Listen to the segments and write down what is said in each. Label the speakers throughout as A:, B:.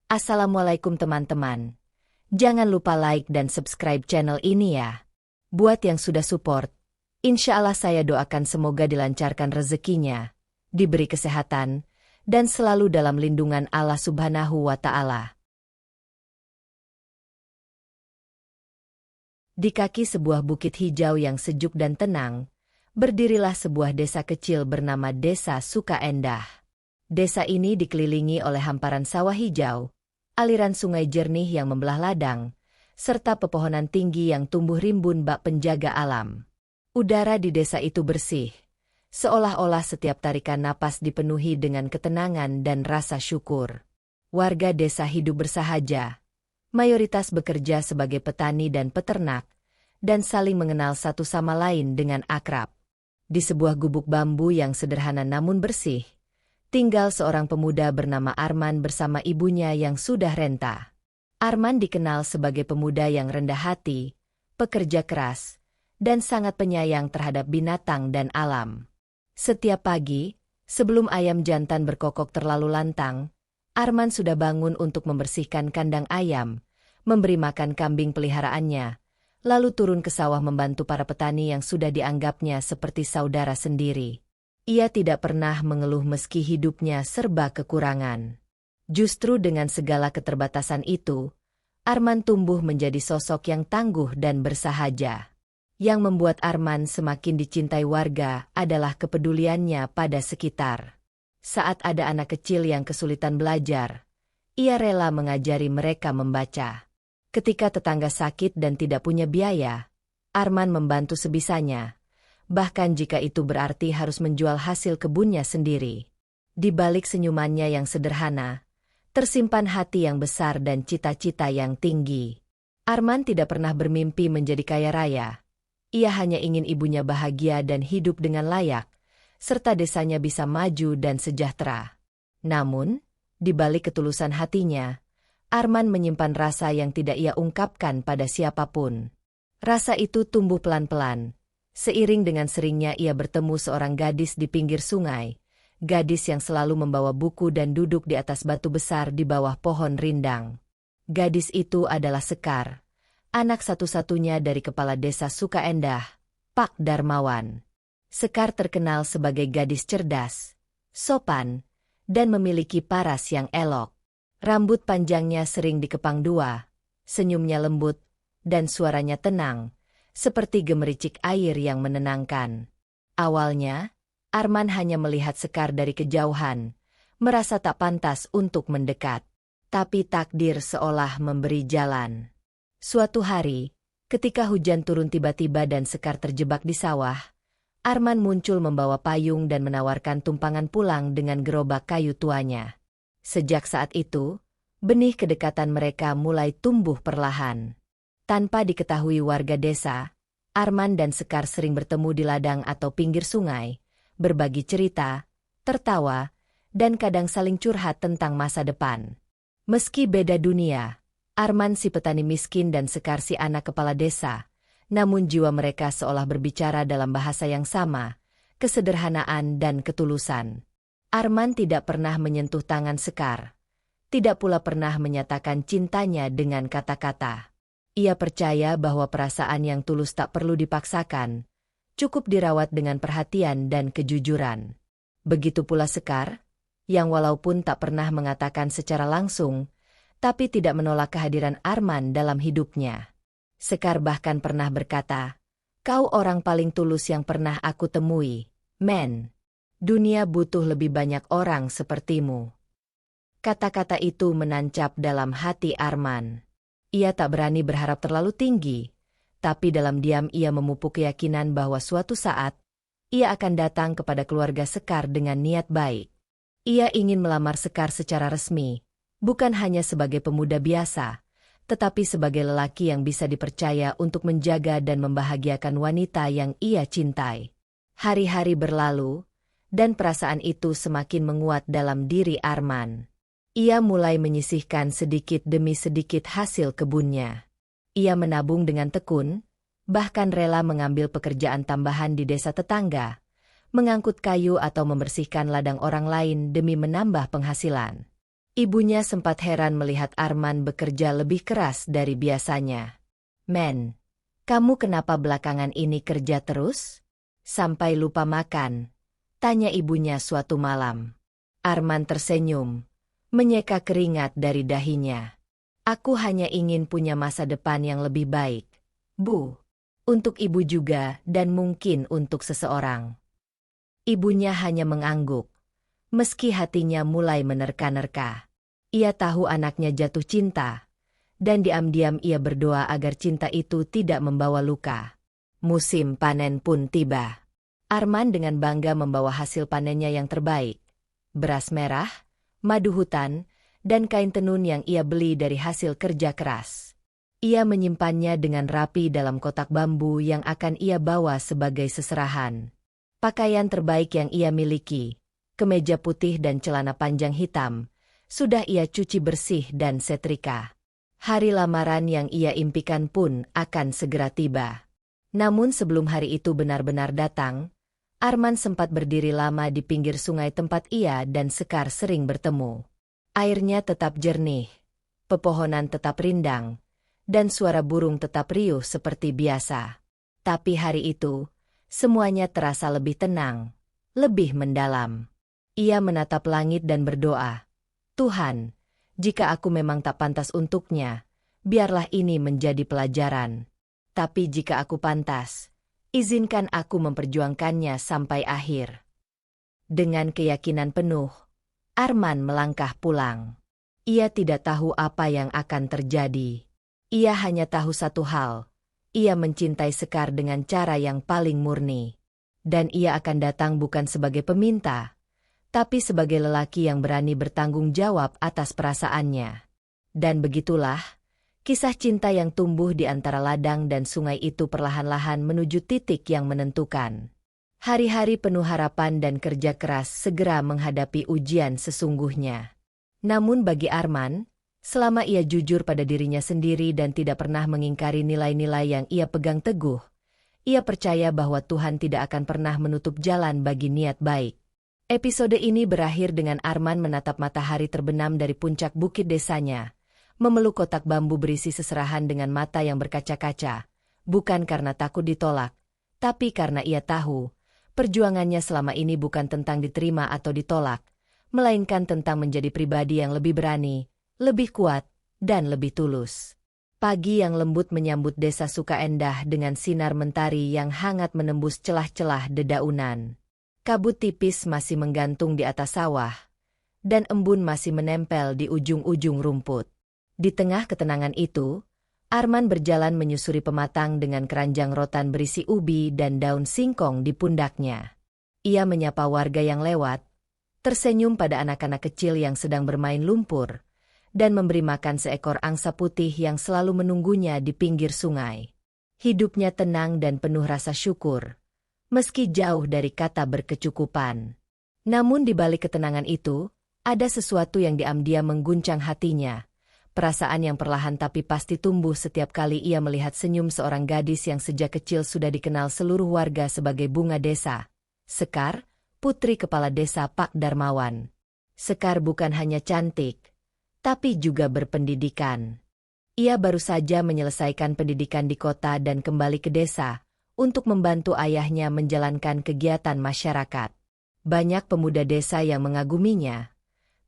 A: Assalamualaikum teman-teman. Jangan lupa like dan subscribe channel ini ya. Buat yang sudah support, insya Allah saya doakan semoga dilancarkan rezekinya, diberi kesehatan, dan selalu dalam lindungan Allah Subhanahu wa Ta'ala. Di kaki sebuah bukit hijau yang sejuk dan tenang, berdirilah sebuah desa kecil bernama Desa Sukaendah. Desa ini dikelilingi oleh hamparan sawah hijau, aliran sungai jernih yang membelah ladang, serta pepohonan tinggi yang tumbuh rimbun bak penjaga alam. Udara di desa itu bersih, seolah-olah setiap tarikan napas dipenuhi dengan ketenangan dan rasa syukur. Warga desa hidup bersahaja, mayoritas bekerja sebagai petani dan peternak, dan saling mengenal satu sama lain dengan akrab. Di sebuah gubuk bambu yang sederhana namun bersih, tinggal seorang pemuda bernama Arman bersama ibunya yang sudah renta. Arman dikenal sebagai pemuda yang rendah hati, pekerja keras, dan sangat penyayang terhadap binatang dan alam. Setiap pagi, sebelum ayam jantan berkokok terlalu lantang, Arman sudah bangun untuk membersihkan kandang ayam, memberi makan kambing peliharaannya, lalu turun ke sawah membantu para petani yang sudah dianggapnya seperti saudara sendiri. Ia tidak pernah mengeluh meski hidupnya serba kekurangan. Justru dengan segala keterbatasan itu, Arman tumbuh menjadi sosok yang tangguh dan bersahaja. Yang membuat Arman semakin dicintai warga adalah kepeduliannya pada sekitar. Saat ada anak kecil yang kesulitan belajar, ia rela mengajari mereka membaca. Ketika tetangga sakit dan tidak punya biaya, Arman membantu sebisanya. Bahkan jika itu berarti harus menjual hasil kebunnya sendiri. Di balik senyumannya yang sederhana, tersimpan hati yang besar dan cita-cita yang tinggi. Arman tidak pernah bermimpi menjadi kaya raya. Ia hanya ingin ibunya bahagia dan hidup dengan layak, serta desanya bisa maju dan sejahtera. Namun, di balik ketulusan hatinya, Arman menyimpan rasa yang tidak ia ungkapkan pada siapapun. Rasa itu tumbuh pelan-pelan. Seiring dengan seringnya ia bertemu seorang gadis di pinggir sungai, gadis yang selalu membawa buku dan duduk di atas batu besar di bawah pohon rindang. Gadis itu adalah Sekar, anak satu-satunya dari kepala desa Sukaendah, Pak Darmawan. Sekar terkenal sebagai gadis cerdas, sopan, dan memiliki paras yang elok. Rambut panjangnya sering dikepang dua, senyumnya lembut, dan suaranya tenang, seperti gemericik air yang menenangkan. Awalnya, Arman hanya melihat Sekar dari kejauhan, merasa tak pantas untuk mendekat. Tapi takdir seolah memberi jalan. Suatu hari, ketika hujan turun tiba-tiba dan Sekar terjebak di sawah, Arman muncul membawa payung dan menawarkan tumpangan pulang dengan gerobak kayu tuanya. Sejak saat itu, benih kedekatan mereka mulai tumbuh perlahan. Tanpa diketahui warga desa, Arman dan Sekar sering bertemu di ladang atau pinggir sungai, berbagi cerita, tertawa, dan kadang saling curhat tentang masa depan. Meski beda dunia, Arman si petani miskin dan Sekar si anak kepala desa, namun jiwa mereka seolah berbicara dalam bahasa yang sama, kesederhanaan dan ketulusan. Arman tidak pernah menyentuh tangan Sekar, tidak pula pernah menyatakan cintanya dengan kata-kata. Ia percaya bahwa perasaan yang tulus tak perlu dipaksakan, cukup dirawat dengan perhatian dan kejujuran. Begitu pula Sekar, yang walaupun tak pernah mengatakan secara langsung, tapi tidak menolak kehadiran Arman dalam hidupnya. Sekar bahkan pernah berkata, "Kau orang paling tulus yang pernah aku temui, men. Dunia butuh lebih banyak orang sepertimu." Kata-kata itu menancap dalam hati Arman. Ia tak berani berharap terlalu tinggi, tapi dalam diam ia memupuk keyakinan bahwa suatu saat, ia akan datang kepada keluarga Sekar dengan niat baik. Ia ingin melamar Sekar secara resmi, bukan hanya sebagai pemuda biasa, tetapi sebagai lelaki yang bisa dipercaya untuk menjaga dan membahagiakan wanita yang ia cintai. Hari-hari berlalu, dan perasaan itu semakin menguat dalam diri Arman. Ia mulai menyisihkan sedikit demi sedikit hasil kebunnya. Ia menabung dengan tekun, bahkan rela mengambil pekerjaan tambahan di desa tetangga, mengangkut kayu atau membersihkan ladang orang lain demi menambah penghasilan. Ibunya sempat heran melihat Arman bekerja lebih keras dari biasanya. "Men, kamu kenapa belakangan ini kerja terus? Sampai lupa makan?" tanya ibunya suatu malam. Arman tersenyum, menyeka keringat dari dahinya. "Aku hanya ingin punya masa depan yang lebih baik, Bu. Untuk ibu juga dan mungkin untuk seseorang." Ibunya hanya mengangguk, meski hatinya mulai menerka-nerka. Ia tahu anaknya jatuh cinta, dan diam-diam ia berdoa agar cinta itu tidak membawa luka. Musim panen pun tiba. Arman dengan bangga membawa hasil panennya yang terbaik. Beras merah, madu hutan, dan kain tenun yang ia beli dari hasil kerja keras. Ia menyimpannya dengan rapi dalam kotak bambu yang akan ia bawa sebagai seserahan. Pakaian terbaik yang ia miliki, kemeja putih dan celana panjang hitam, sudah ia cuci bersih dan setrika. Hari lamaran yang ia impikan pun akan segera tiba. Namun sebelum hari itu benar-benar datang, Arman sempat berdiri lama di pinggir sungai tempat ia dan Sekar sering bertemu. Airnya tetap jernih, pepohonan tetap rindang, dan suara burung tetap riuh seperti biasa. Tapi hari itu, semuanya terasa lebih tenang, lebih mendalam. Ia menatap langit dan berdoa, "Tuhan, jika aku memang tak pantas untuknya, biarlah ini menjadi pelajaran. Tapi jika aku pantas, izinkan aku memperjuangkannya sampai akhir." Dengan keyakinan penuh, Arman melangkah pulang. Ia tidak tahu apa yang akan terjadi. Ia hanya tahu satu hal. Ia mencintai Sekar dengan cara yang paling murni. Dan ia akan datang bukan sebagai peminta, tapi sebagai lelaki yang berani bertanggung jawab atas perasaannya. Dan begitulah, kisah cinta yang tumbuh di antara ladang dan sungai itu perlahan-lahan menuju titik yang menentukan. Hari-hari penuh harapan dan kerja keras segera menghadapi ujian sesungguhnya. Namun bagi Arman, selama ia jujur pada dirinya sendiri dan tidak pernah mengingkari nilai-nilai yang ia pegang teguh, ia percaya bahwa Tuhan tidak akan pernah menutup jalan bagi niat baik. Episode ini berakhir dengan Arman menatap matahari terbenam dari puncak bukit desanya, memeluk kotak bambu berisi seserahan dengan mata yang berkaca-kaca, bukan karena takut ditolak, tapi karena ia tahu, perjuangannya selama ini bukan tentang diterima atau ditolak, melainkan tentang menjadi pribadi yang lebih berani, lebih kuat, dan lebih tulus. Pagi yang lembut menyambut desa Sukaendah dengan sinar mentari yang hangat menembus celah-celah dedaunan. Kabut tipis masih menggantung di atas sawah, dan embun masih menempel di ujung-ujung rumput. Di tengah ketenangan itu, Arman berjalan menyusuri pematang dengan keranjang rotan berisi ubi dan daun singkong di pundaknya. Ia menyapa warga yang lewat, tersenyum pada anak-anak kecil yang sedang bermain lumpur, dan memberi makan seekor angsa putih yang selalu menunggunya di pinggir sungai. Hidupnya tenang dan penuh rasa syukur, meski jauh dari kata berkecukupan. Namun di balik ketenangan itu, ada sesuatu yang diam-diam mengguncang hatinya, perasaan yang perlahan tapi pasti tumbuh setiap kali ia melihat senyum seorang gadis yang sejak kecil sudah dikenal seluruh warga sebagai bunga desa. Sekar, putri kepala desa Pak Darmawan. Sekar bukan hanya cantik, tapi juga berpendidikan. Ia baru saja menyelesaikan pendidikan di kota dan kembali ke desa untuk membantu ayahnya menjalankan kegiatan masyarakat. Banyak pemuda desa yang mengaguminya,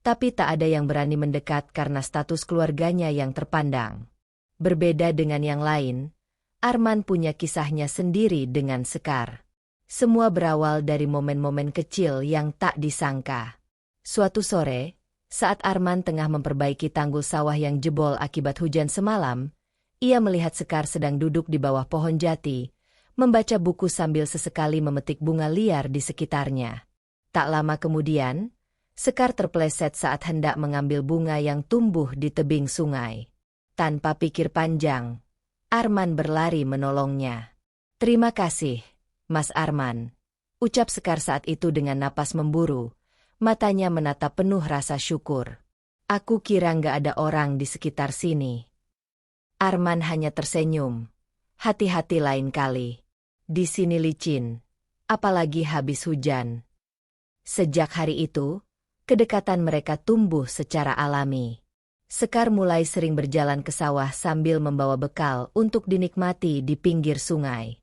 A: tapi tak ada yang berani mendekat karena status keluarganya yang terpandang. Berbeda dengan yang lain, Arman punya kisahnya sendiri dengan Sekar. Semua berawal dari momen-momen kecil yang tak disangka. Suatu sore, saat Arman tengah memperbaiki tanggul sawah yang jebol akibat hujan semalam, ia melihat Sekar sedang duduk di bawah pohon jati, membaca buku sambil sesekali memetik bunga liar di sekitarnya. Tak lama kemudian, Sekar terpeleset saat hendak mengambil bunga yang tumbuh di tebing sungai. Tanpa pikir panjang, Arman berlari menolongnya. "Terima kasih, Mas Arman," ucap Sekar saat itu dengan napas memburu. Matanya menatap penuh rasa syukur. "Aku kira nggak ada orang di sekitar sini." Arman hanya tersenyum. "Hati-hati lain kali. Di sini licin, apalagi habis hujan." Sejak hari itu, kedekatan mereka tumbuh secara alami. Sekar mulai sering berjalan ke sawah sambil membawa bekal untuk dinikmati di pinggir sungai.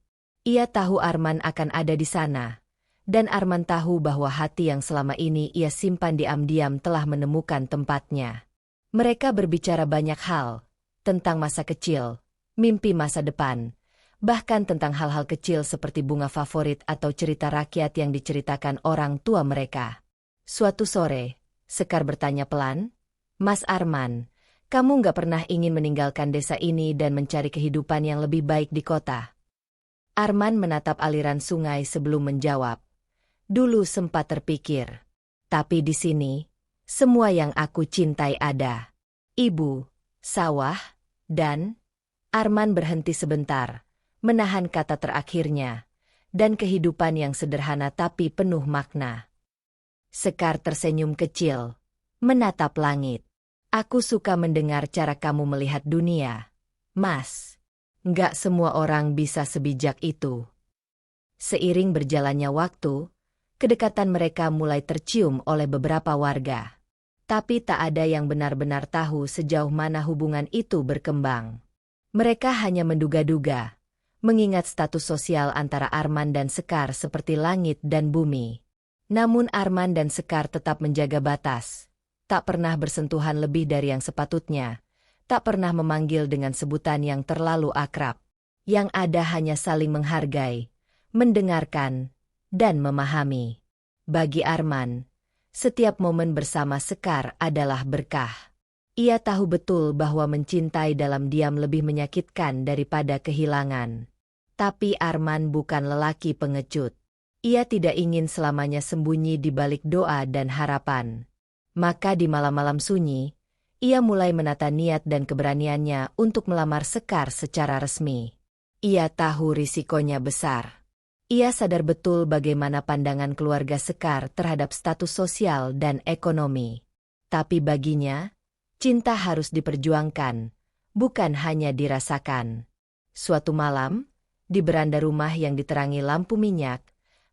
A: Ia tahu Arman akan ada di sana, dan Arman tahu bahwa hati yang selama ini ia simpan diam-diam telah menemukan tempatnya. Mereka berbicara banyak hal, tentang masa kecil, mimpi masa depan, bahkan tentang hal-hal kecil seperti bunga favorit atau cerita rakyat yang diceritakan orang tua mereka. Suatu sore, Sekar bertanya pelan, "Mas Arman, kamu nggak pernah ingin meninggalkan desa ini dan mencari kehidupan yang lebih baik di kota?" Arman menatap aliran sungai sebelum menjawab. "Dulu sempat terpikir. Tapi di sini, semua yang aku cintai ada. Ibu, sawah, dan..." Arman berhenti sebentar, menahan kata terakhirnya, "dan kehidupan yang sederhana tapi penuh makna." Sekar tersenyum kecil, menatap langit. "Aku suka mendengar cara kamu melihat dunia, Mas. Nggak semua orang bisa sebijak itu." Seiring berjalannya waktu, kedekatan mereka mulai tercium oleh beberapa warga. Tapi tak ada yang benar-benar tahu sejauh mana hubungan itu berkembang. Mereka hanya menduga-duga, mengingat status sosial antara Arman dan Sekar seperti langit dan bumi. Namun Arman dan Sekar tetap menjaga batas, tak pernah bersentuhan lebih dari yang sepatutnya, tak pernah memanggil dengan sebutan yang terlalu akrab. Yang ada hanya saling menghargai, mendengarkan, dan memahami. Bagi Arman, setiap momen bersama Sekar adalah berkah. Ia tahu betul bahwa mencintai dalam diam lebih menyakitkan daripada kehilangan. Tapi Arman bukan lelaki pengecut. Ia tidak ingin selamanya sembunyi di balik doa dan harapan. Maka di malam-malam sunyi, ia mulai menata niat dan keberaniannya untuk melamar Sekar secara resmi. Ia tahu risikonya besar. Ia sadar betul bagaimana pandangan keluarga Sekar terhadap status sosial dan ekonomi. Tapi baginya, cinta harus diperjuangkan, bukan hanya dirasakan. Suatu malam, di beranda rumah yang diterangi lampu minyak,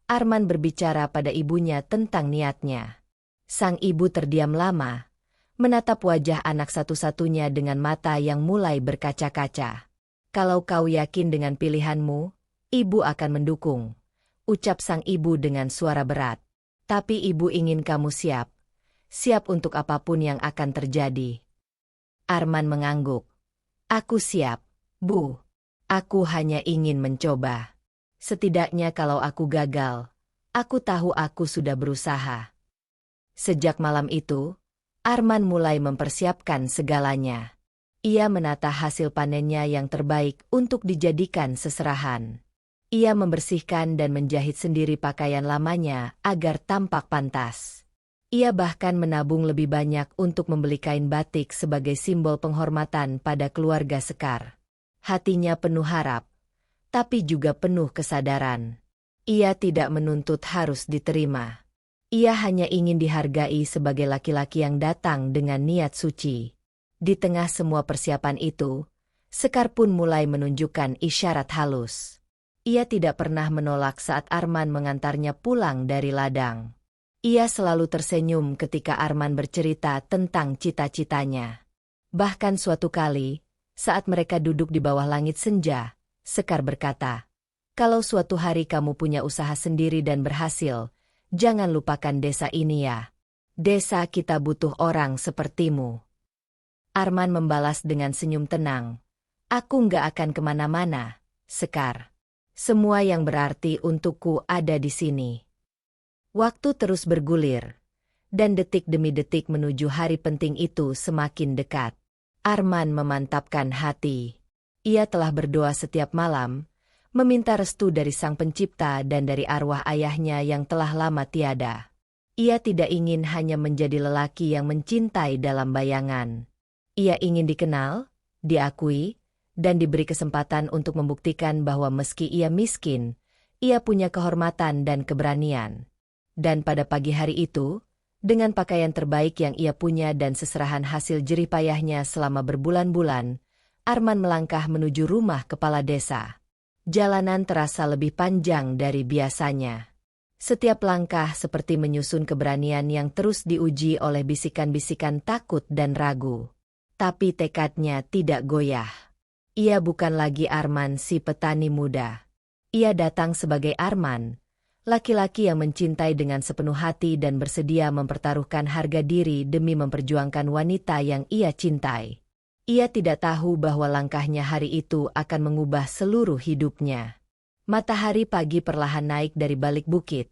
A: Arman berbicara pada ibunya tentang niatnya. Sang ibu terdiam lama, menatap wajah anak satu-satunya dengan mata yang mulai berkaca-kaca. "Kalau kau yakin dengan pilihanmu, ibu akan mendukung," ucap sang ibu dengan suara berat. "Tapi ibu ingin kamu siap untuk apapun yang akan terjadi." Arman mengangguk. "Aku siap, Bu. Aku hanya ingin mencoba. Setidaknya kalau aku gagal, aku tahu aku sudah berusaha." Sejak malam itu, Arman mulai mempersiapkan segalanya. Ia menata hasil panennya yang terbaik untuk dijadikan seserahan. Ia membersihkan dan menjahit sendiri pakaian lamanya agar tampak pantas. Ia bahkan menabung lebih banyak untuk membeli kain batik sebagai simbol penghormatan pada keluarga Sekar. Hatinya penuh harap, tapi juga penuh kesadaran. Ia tidak menuntut harus diterima. Ia hanya ingin dihargai sebagai laki-laki yang datang dengan niat suci. Di tengah semua persiapan itu, Sekar pun mulai menunjukkan isyarat halus. Ia tidak pernah menolak saat Arman mengantarnya pulang dari ladang. Ia selalu tersenyum ketika Arman bercerita tentang cita-citanya. Bahkan suatu kali, saat mereka duduk di bawah langit senja, Sekar berkata, "Kalau suatu hari kamu punya usaha sendiri dan berhasil, jangan lupakan desa ini ya. Desa kita butuh orang sepertimu." Arman membalas dengan senyum tenang, "Aku nggak akan kemana-mana, Sekar. Semua yang berarti untukku ada di sini." Waktu terus bergulir, dan detik demi detik menuju hari penting itu semakin dekat. Arman memantapkan hati. Ia telah berdoa setiap malam, meminta restu dari Sang Pencipta dan dari arwah ayahnya yang telah lama tiada. Ia tidak ingin hanya menjadi lelaki yang mencintai dalam bayangan. Ia ingin dikenal, diakui, dan diberi kesempatan untuk membuktikan bahwa meski ia miskin, ia punya kehormatan dan keberanian. Dan pada pagi hari itu, dengan pakaian terbaik yang ia punya dan seserahan hasil jerih payahnya selama berbulan-bulan, Arman melangkah menuju rumah kepala desa. Jalanan terasa lebih panjang dari biasanya. Setiap langkah seperti menyusun keberanian yang terus diuji oleh bisikan-bisikan takut dan ragu. Tapi tekadnya tidak goyah. Ia bukan lagi Arman si petani muda. Ia datang sebagai Arman, laki-laki yang mencintai dengan sepenuh hati dan bersedia mempertaruhkan harga diri demi memperjuangkan wanita yang ia cintai. Ia tidak tahu bahwa langkahnya hari itu akan mengubah seluruh hidupnya. Matahari pagi perlahan naik dari balik bukit.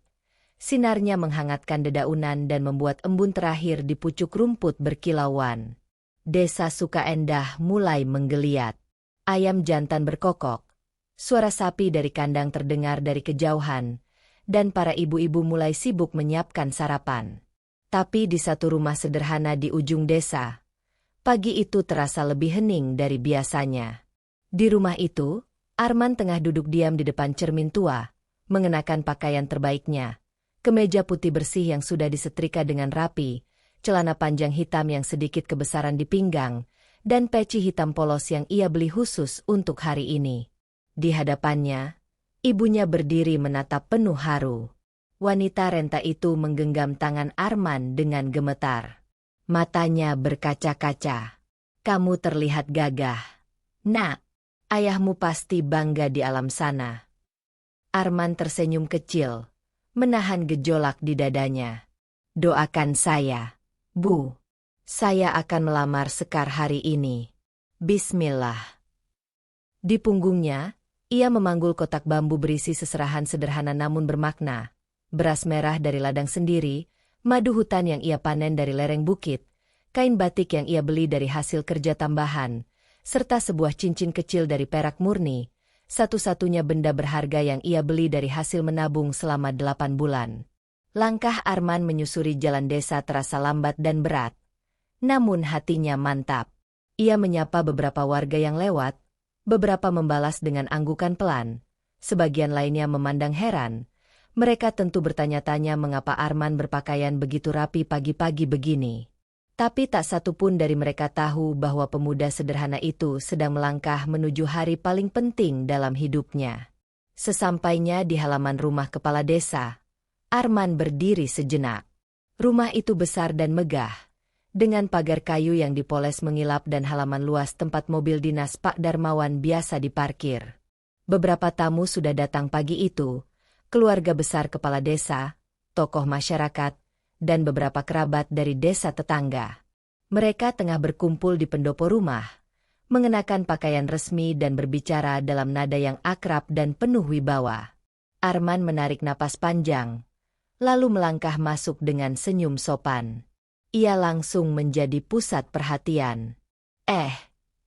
A: Sinarnya menghangatkan dedaunan dan membuat embun terakhir di pucuk rumput berkilauan. Desa Sukaendah mulai menggeliat. Ayam jantan berkokok. Suara sapi dari kandang terdengar dari kejauhan, dan para ibu-ibu mulai sibuk menyiapkan sarapan. Tapi di satu rumah sederhana di ujung desa, pagi itu terasa lebih hening dari biasanya. Di rumah itu, Arman tengah duduk diam di depan cermin tua, mengenakan pakaian terbaiknya, kemeja putih bersih yang sudah disetrika dengan rapi, celana panjang hitam yang sedikit kebesaran di pinggang, dan peci hitam polos yang ia beli khusus untuk hari ini. Di hadapannya, ibunya berdiri menatap penuh haru. Wanita renta itu menggenggam tangan Arman dengan gemetar. Matanya berkaca-kaca. "Kamu terlihat gagah. Nak, ayahmu pasti bangga di alam sana." Arman tersenyum kecil, menahan gejolak di dadanya. "Doakan saya, Bu. Saya akan melamar Sekar hari ini. Bismillah." Di punggungnya, ia memanggul kotak bambu berisi seserahan sederhana namun bermakna. Beras merah dari ladang sendiri, madu hutan yang ia panen dari lereng bukit, kain batik yang ia beli dari hasil kerja tambahan, serta sebuah cincin kecil dari perak murni, satu-satunya benda berharga yang ia beli dari hasil menabung selama 8 bulan. Langkah Arman menyusuri jalan desa terasa lambat dan berat. Namun hatinya mantap. Ia menyapa beberapa warga yang lewat, beberapa membalas dengan anggukan pelan, sebagian lainnya memandang heran. Mereka tentu bertanya-tanya mengapa Arman berpakaian begitu rapi pagi-pagi begini. Tapi tak satu pun dari mereka tahu bahwa pemuda sederhana itu sedang melangkah menuju hari paling penting dalam hidupnya. Sesampainya di halaman rumah kepala desa, Arman berdiri sejenak. Rumah itu besar dan megah, dengan pagar kayu yang dipoles mengilap dan halaman luas tempat mobil dinas Pak Darmawan biasa diparkir. Beberapa tamu sudah datang pagi itu, keluarga besar kepala desa, tokoh masyarakat, dan beberapa kerabat dari desa tetangga. Mereka tengah berkumpul di pendopo rumah, mengenakan pakaian resmi dan berbicara dalam nada yang akrab dan penuh wibawa. Arman menarik napas panjang, lalu melangkah masuk dengan senyum sopan. Ia langsung menjadi pusat perhatian.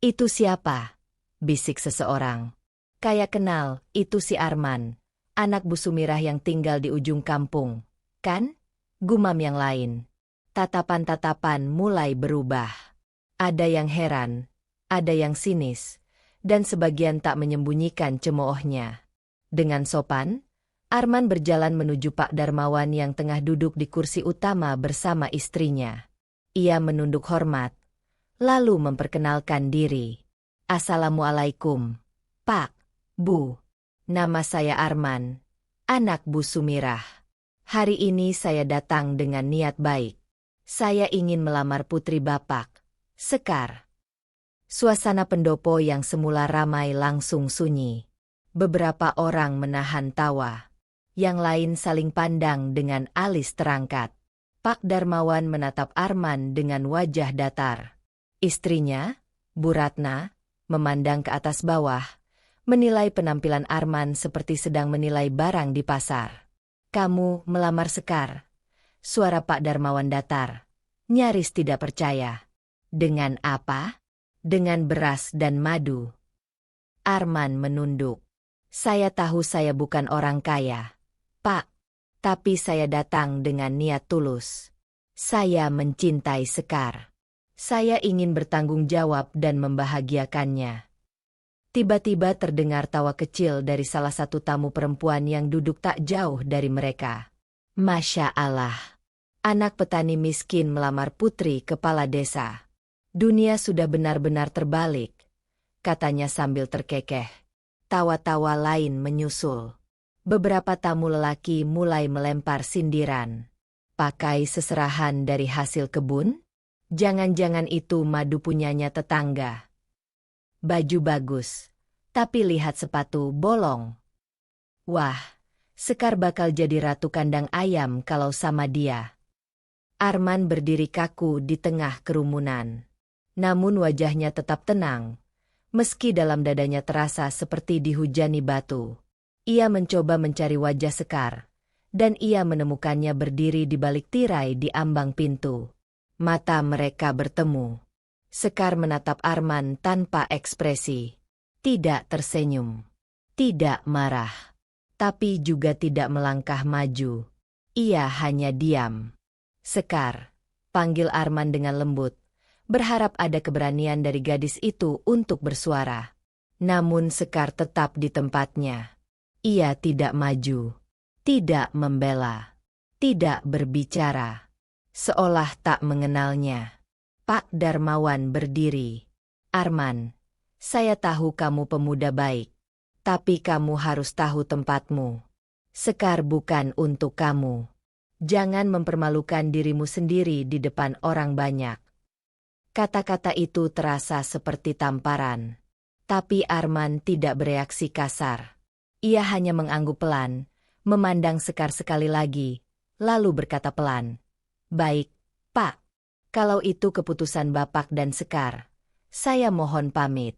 A: Itu siapa?" bisik seseorang. "Kayak kenal, itu si Arman, anak Bu Sumirah yang tinggal di ujung kampung, kan?" gumam yang lain. Tatapan-tatapan mulai berubah. Ada yang heran, ada yang sinis, dan sebagian tak menyembunyikan cemoohnya. Dengan sopan, Arman berjalan menuju Pak Darmawan yang tengah duduk di kursi utama bersama istrinya. Ia menunduk hormat, lalu memperkenalkan diri. "Assalamualaikum, Pak, Bu. Nama saya Arman, anak Bu Sumirah. Hari ini saya datang dengan niat baik. Saya ingin melamar putri Bapak, Sekar." Suasana pendopo yang semula ramai langsung sunyi. Beberapa orang menahan tawa. Yang lain saling pandang dengan alis terangkat. Pak Darmawan menatap Arman dengan wajah datar. Istrinya, Bu Ratna, memandang ke atas bawah, menilai penampilan Arman seperti sedang menilai barang di pasar. "Kamu melamar Sekar?" Suara Pak Darmawan datar, nyaris tidak percaya. "Dengan apa?" "Dengan beras dan madu." Arman menunduk. "Saya tahu saya bukan orang kaya, Pak. Tapi saya datang dengan niat tulus. Saya mencintai Sekar. Saya ingin bertanggung jawab dan membahagiakannya." Tiba-tiba terdengar tawa kecil dari salah satu tamu perempuan yang duduk tak jauh dari mereka. "Masya Allah. Anak petani miskin melamar putri kepala desa. Dunia sudah benar-benar terbalik," katanya sambil terkekeh. Tawa-tawa lain menyusul. Beberapa tamu lelaki mulai melempar sindiran. Pakai seserahan dari hasil kebun? Jangan-jangan itu madu punyanya tetangga. Baju bagus, tapi lihat sepatu bolong. Wah, Sekar bakal jadi ratu kandang ayam kalau sama dia. Arman berdiri kaku di tengah kerumunan. Namun wajahnya tetap tenang, meski dalam dadanya terasa seperti dihujani batu. Ia mencoba mencari wajah Sekar, dan ia menemukannya berdiri di balik tirai di ambang pintu. Mata mereka bertemu. Sekar menatap Arman tanpa ekspresi. Tidak tersenyum. Tidak marah. Tapi juga tidak melangkah maju. Ia hanya diam. Sekar, panggil Arman dengan lembut, berharap ada keberanian dari gadis itu untuk bersuara. Namun Sekar tetap di tempatnya. Ia tidak maju, tidak membela, tidak berbicara, seolah tak mengenalnya. Pak Darmawan berdiri. Arman, saya tahu kamu pemuda baik, tapi kamu harus tahu tempatmu. Sekar bukan untuk kamu. Jangan mempermalukan dirimu sendiri di depan orang banyak. Kata-kata itu terasa seperti tamparan. Tapi Arman tidak bereaksi kasar. Ia hanya mengangguk pelan, memandang Sekar sekali lagi, lalu berkata pelan, "Baik, Pak. Kalau itu keputusan Bapak dan Sekar, saya mohon pamit."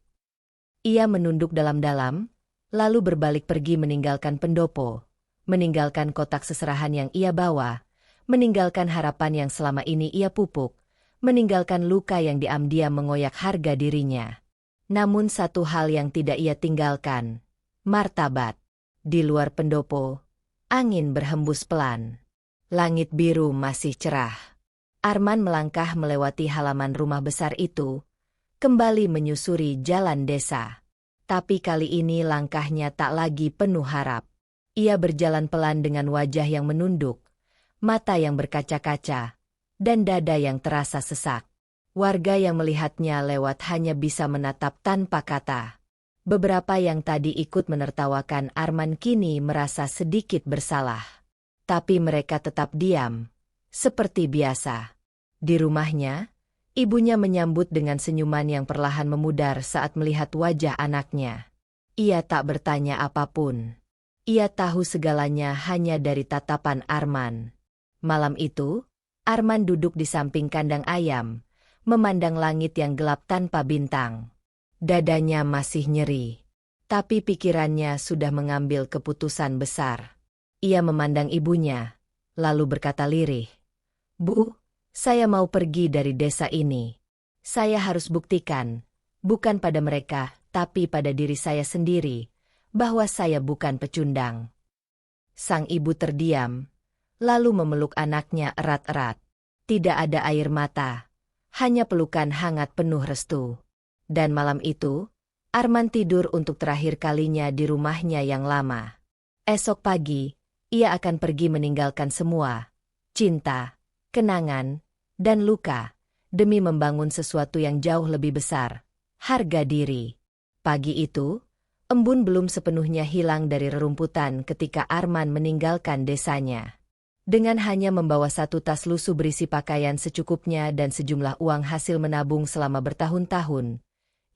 A: Ia menunduk dalam-dalam, lalu berbalik pergi meninggalkan pendopo, meninggalkan kotak seserahan yang ia bawa, meninggalkan harapan yang selama ini ia pupuk, meninggalkan luka yang diam-diam mengoyak harga dirinya. Namun satu hal yang tidak ia tinggalkan, martabat. Di luar pendopo, angin berhembus pelan. Langit biru masih cerah. Arman melangkah melewati halaman rumah besar itu, kembali menyusuri jalan desa. Tapi kali ini langkahnya tak lagi penuh harap. Ia berjalan pelan dengan wajah yang menunduk, mata yang berkaca-kaca, dan dada yang terasa sesak. Warga yang melihatnya lewat hanya bisa menatap tanpa kata. Beberapa yang tadi ikut menertawakan Arman kini merasa sedikit bersalah. Tapi mereka tetap diam, seperti biasa. Di rumahnya, ibunya menyambut dengan senyuman yang perlahan memudar saat melihat wajah anaknya. Ia tak bertanya apapun. Ia tahu segalanya hanya dari tatapan Arman. Malam itu, Arman duduk di samping kandang ayam, memandang langit yang gelap tanpa bintang. Dadanya masih nyeri, tapi pikirannya sudah mengambil keputusan besar. Ia memandang ibunya, lalu berkata lirih, "Bu, saya mau pergi dari desa ini. Saya harus buktikan, bukan pada mereka, tapi pada diri saya sendiri, bahwa saya bukan pecundang." Sang ibu terdiam, lalu memeluk anaknya erat-erat. Tidak ada air mata, hanya pelukan hangat penuh restu. Dan malam itu, Arman tidur untuk terakhir kalinya di rumahnya yang lama. Esok pagi, ia akan pergi meninggalkan semua, cinta, kenangan, dan luka, demi membangun sesuatu yang jauh lebih besar, harga diri. Pagi itu, embun belum sepenuhnya hilang dari rerumputan ketika Arman meninggalkan desanya. Dengan hanya membawa satu tas lusuh berisi pakaian secukupnya dan sejumlah uang hasil menabung selama bertahun-tahun,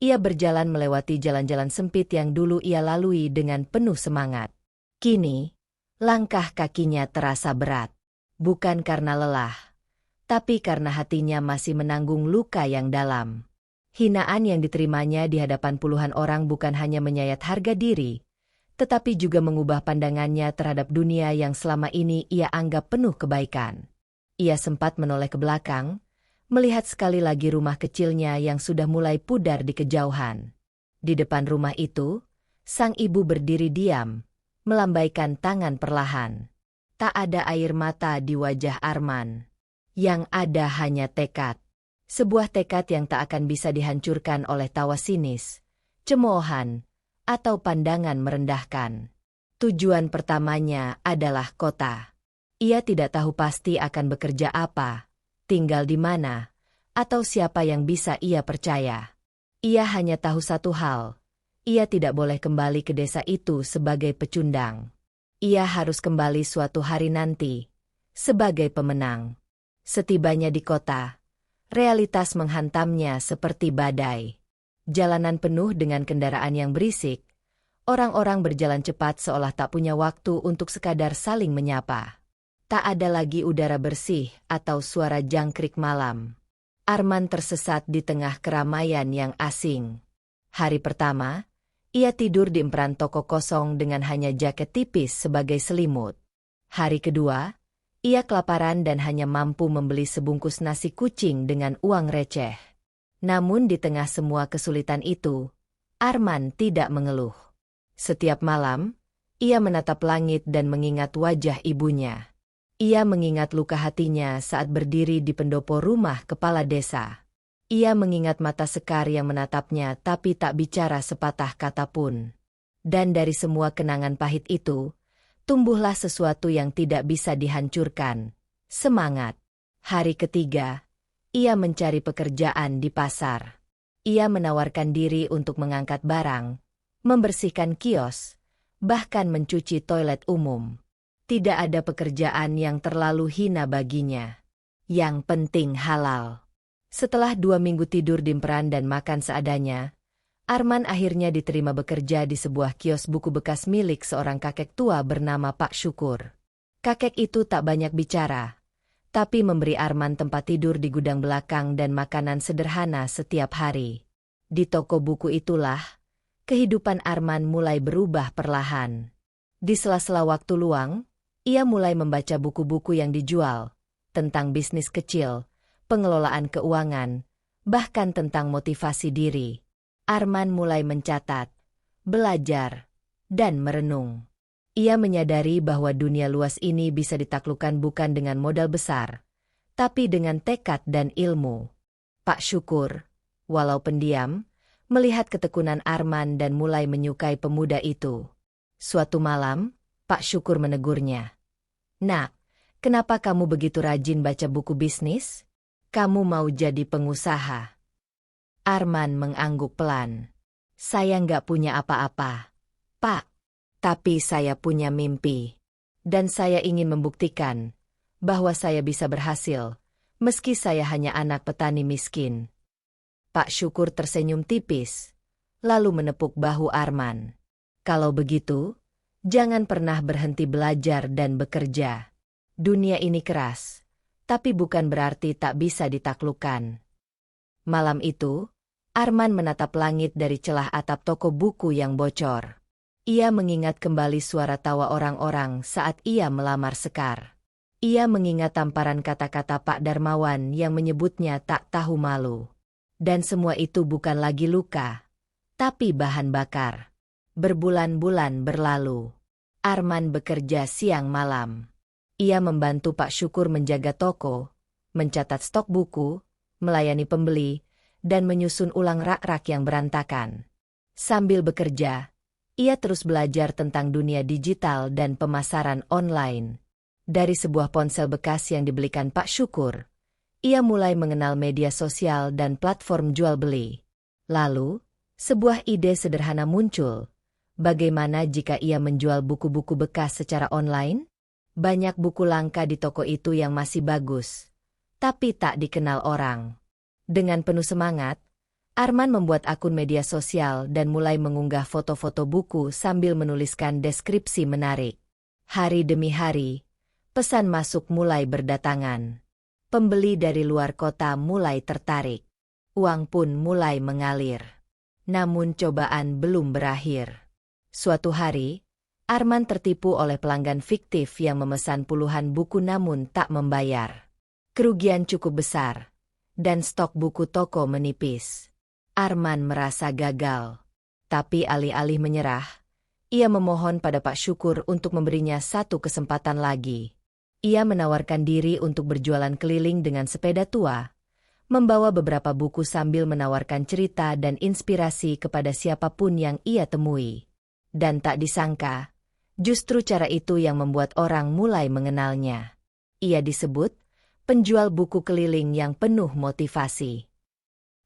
A: ia berjalan melewati jalan-jalan sempit yang dulu ia lalui dengan penuh semangat. Kini, langkah kakinya terasa berat. Bukan karena lelah, tapi karena hatinya masih menanggung luka yang dalam. Hinaan yang diterimanya di hadapan puluhan orang bukan hanya menyayat harga diri, tetapi juga mengubah pandangannya terhadap dunia yang selama ini ia anggap penuh kebaikan. Ia sempat menoleh ke belakang, melihat sekali lagi rumah kecilnya yang sudah mulai pudar di kejauhan. Di depan rumah itu, sang ibu berdiri diam, melambaikan tangan perlahan. Tak ada air mata di wajah Arman. Yang ada hanya tekad. Sebuah tekad yang tak akan bisa dihancurkan oleh tawa sinis, cemoohan, atau pandangan merendahkan. Tujuan pertamanya adalah kota. Ia tidak tahu pasti akan bekerja apa, tinggal di mana, atau siapa yang bisa ia percaya. Ia hanya tahu satu hal, ia tidak boleh kembali ke desa itu sebagai pecundang. Ia harus kembali suatu hari nanti, sebagai pemenang. Setibanya di kota, realitas menghantamnya seperti badai. Jalanan penuh dengan kendaraan yang berisik. Orang-orang berjalan cepat seolah tak punya waktu untuk sekadar saling menyapa. Tak ada lagi udara bersih atau suara jangkrik malam. Arman tersesat di tengah keramaian yang asing. Hari pertama, ia tidur di emperan toko kosong dengan hanya jaket tipis sebagai selimut. Hari kedua, ia kelaparan dan hanya mampu membeli sebungkus nasi kucing dengan uang receh. Namun di tengah semua kesulitan itu, Arman tidak mengeluh. Setiap malam, ia menatap langit dan mengingat wajah ibunya. Ia mengingat luka hatinya saat berdiri di pendopo rumah kepala desa. Ia mengingat mata Sekar yang menatapnya tapi tak bicara sepatah kata pun. Dan dari semua kenangan pahit itu, tumbuhlah sesuatu yang tidak bisa dihancurkan. Semangat. Hari ketiga, ia mencari pekerjaan di pasar. Ia menawarkan diri untuk mengangkat barang, membersihkan kios, bahkan mencuci toilet umum. Tidak ada pekerjaan yang terlalu hina baginya. Yang penting halal. Setelah 2 minggu tidur di emperan dan makan seadanya, Arman akhirnya diterima bekerja di sebuah kios buku bekas milik seorang kakek tua bernama Pak Syukur. Kakek itu tak banyak bicara, tapi memberi Arman tempat tidur di gudang belakang dan makanan sederhana setiap hari. Di toko buku itulah, kehidupan Arman mulai berubah perlahan. Di sela-sela waktu luang, ia mulai membaca buku-buku yang dijual, tentang bisnis kecil, pengelolaan keuangan, bahkan tentang motivasi diri. Arman mulai mencatat, belajar, dan merenung. Ia menyadari bahwa dunia luas ini bisa ditaklukkan bukan dengan modal besar, tapi dengan tekad dan ilmu. Pak Syukur, walau pendiam, melihat ketekunan Arman dan mulai menyukai pemuda itu. Suatu malam, Pak Syukur menegurnya. "Nak, kenapa kamu begitu rajin baca buku bisnis? Kamu mau jadi pengusaha?" Arman mengangguk pelan. "Saya nggak punya apa-apa, Pak. Tapi saya punya mimpi. Dan saya ingin membuktikan bahwa saya bisa berhasil, meski saya hanya anak petani miskin." Pak Syukur tersenyum tipis, lalu menepuk bahu Arman. "Kalau begitu, jangan pernah berhenti belajar dan bekerja. Dunia ini keras, tapi bukan berarti tak bisa ditaklukkan." Malam itu, Arman menatap langit dari celah atap toko buku yang bocor. Ia mengingat kembali suara tawa orang-orang saat ia melamar Sekar. Ia mengingat tamparan kata-kata Pak Darmawan yang menyebutnya tak tahu malu. Dan semua itu bukan lagi luka, tapi bahan bakar. Berbulan-bulan berlalu. Arman bekerja siang malam. Ia membantu Pak Syukur menjaga toko, mencatat stok buku, melayani pembeli, dan menyusun ulang rak-rak yang berantakan. Sambil bekerja, ia terus belajar tentang dunia digital dan pemasaran online. Dari sebuah ponsel bekas yang dibelikan Pak Syukur, ia mulai mengenal media sosial dan platform jual-beli. Lalu, sebuah ide sederhana muncul. Bagaimana jika ia menjual buku-buku bekas secara online? Banyak buku langka di toko itu yang masih bagus, tapi tak dikenal orang. Dengan penuh semangat, Arman membuat akun media sosial dan mulai mengunggah foto-foto buku sambil menuliskan deskripsi menarik. Hari demi hari, pesan masuk mulai berdatangan. Pembeli dari luar kota mulai tertarik. Uang pun mulai mengalir. Namun cobaan belum berakhir. Suatu hari, Arman tertipu oleh pelanggan fiktif yang memesan puluhan buku namun tak membayar. Kerugian cukup besar, dan stok buku toko menipis. Arman merasa gagal. Tapi alih-alih menyerah, ia memohon pada Pak Syukur untuk memberinya satu kesempatan lagi. Ia menawarkan diri untuk berjualan keliling dengan sepeda tua, membawa beberapa buku sambil menawarkan cerita dan inspirasi kepada siapapun yang ia temui. Dan tak disangka, justru cara itu yang membuat orang mulai mengenalnya. Ia disebut penjual buku keliling yang penuh motivasi.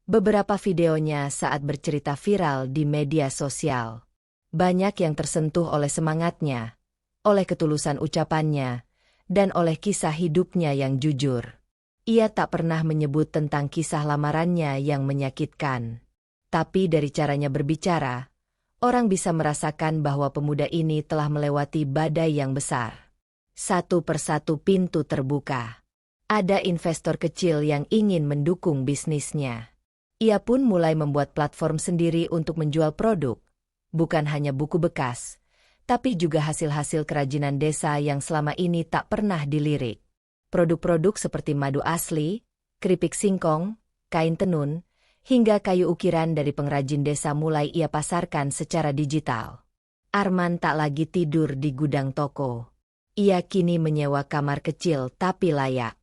A: Beberapa videonya saat bercerita viral di media sosial. Banyak yang tersentuh oleh semangatnya. oleh ketulusan ucapannya, dan oleh kisah hidupnya yang jujur. Ia tak pernah menyebut tentang kisah lamarannya yang menyakitkan. Tapi dari caranya berbicara, orang bisa merasakan bahwa pemuda ini telah melewati badai yang besar. Satu persatu pintu terbuka. Ada investor kecil yang ingin mendukung bisnisnya. Ia pun mulai membuat platform sendiri untuk menjual produk, bukan hanya buku bekas, tapi juga hasil-hasil kerajinan desa yang selama ini tak pernah dilirik. Produk-produk seperti madu asli, keripik singkong, kain tenun, hingga kayu ukiran dari pengrajin desa mulai ia pasarkan secara digital. Arman tak lagi tidur di gudang toko. Ia kini menyewa kamar kecil tapi layak.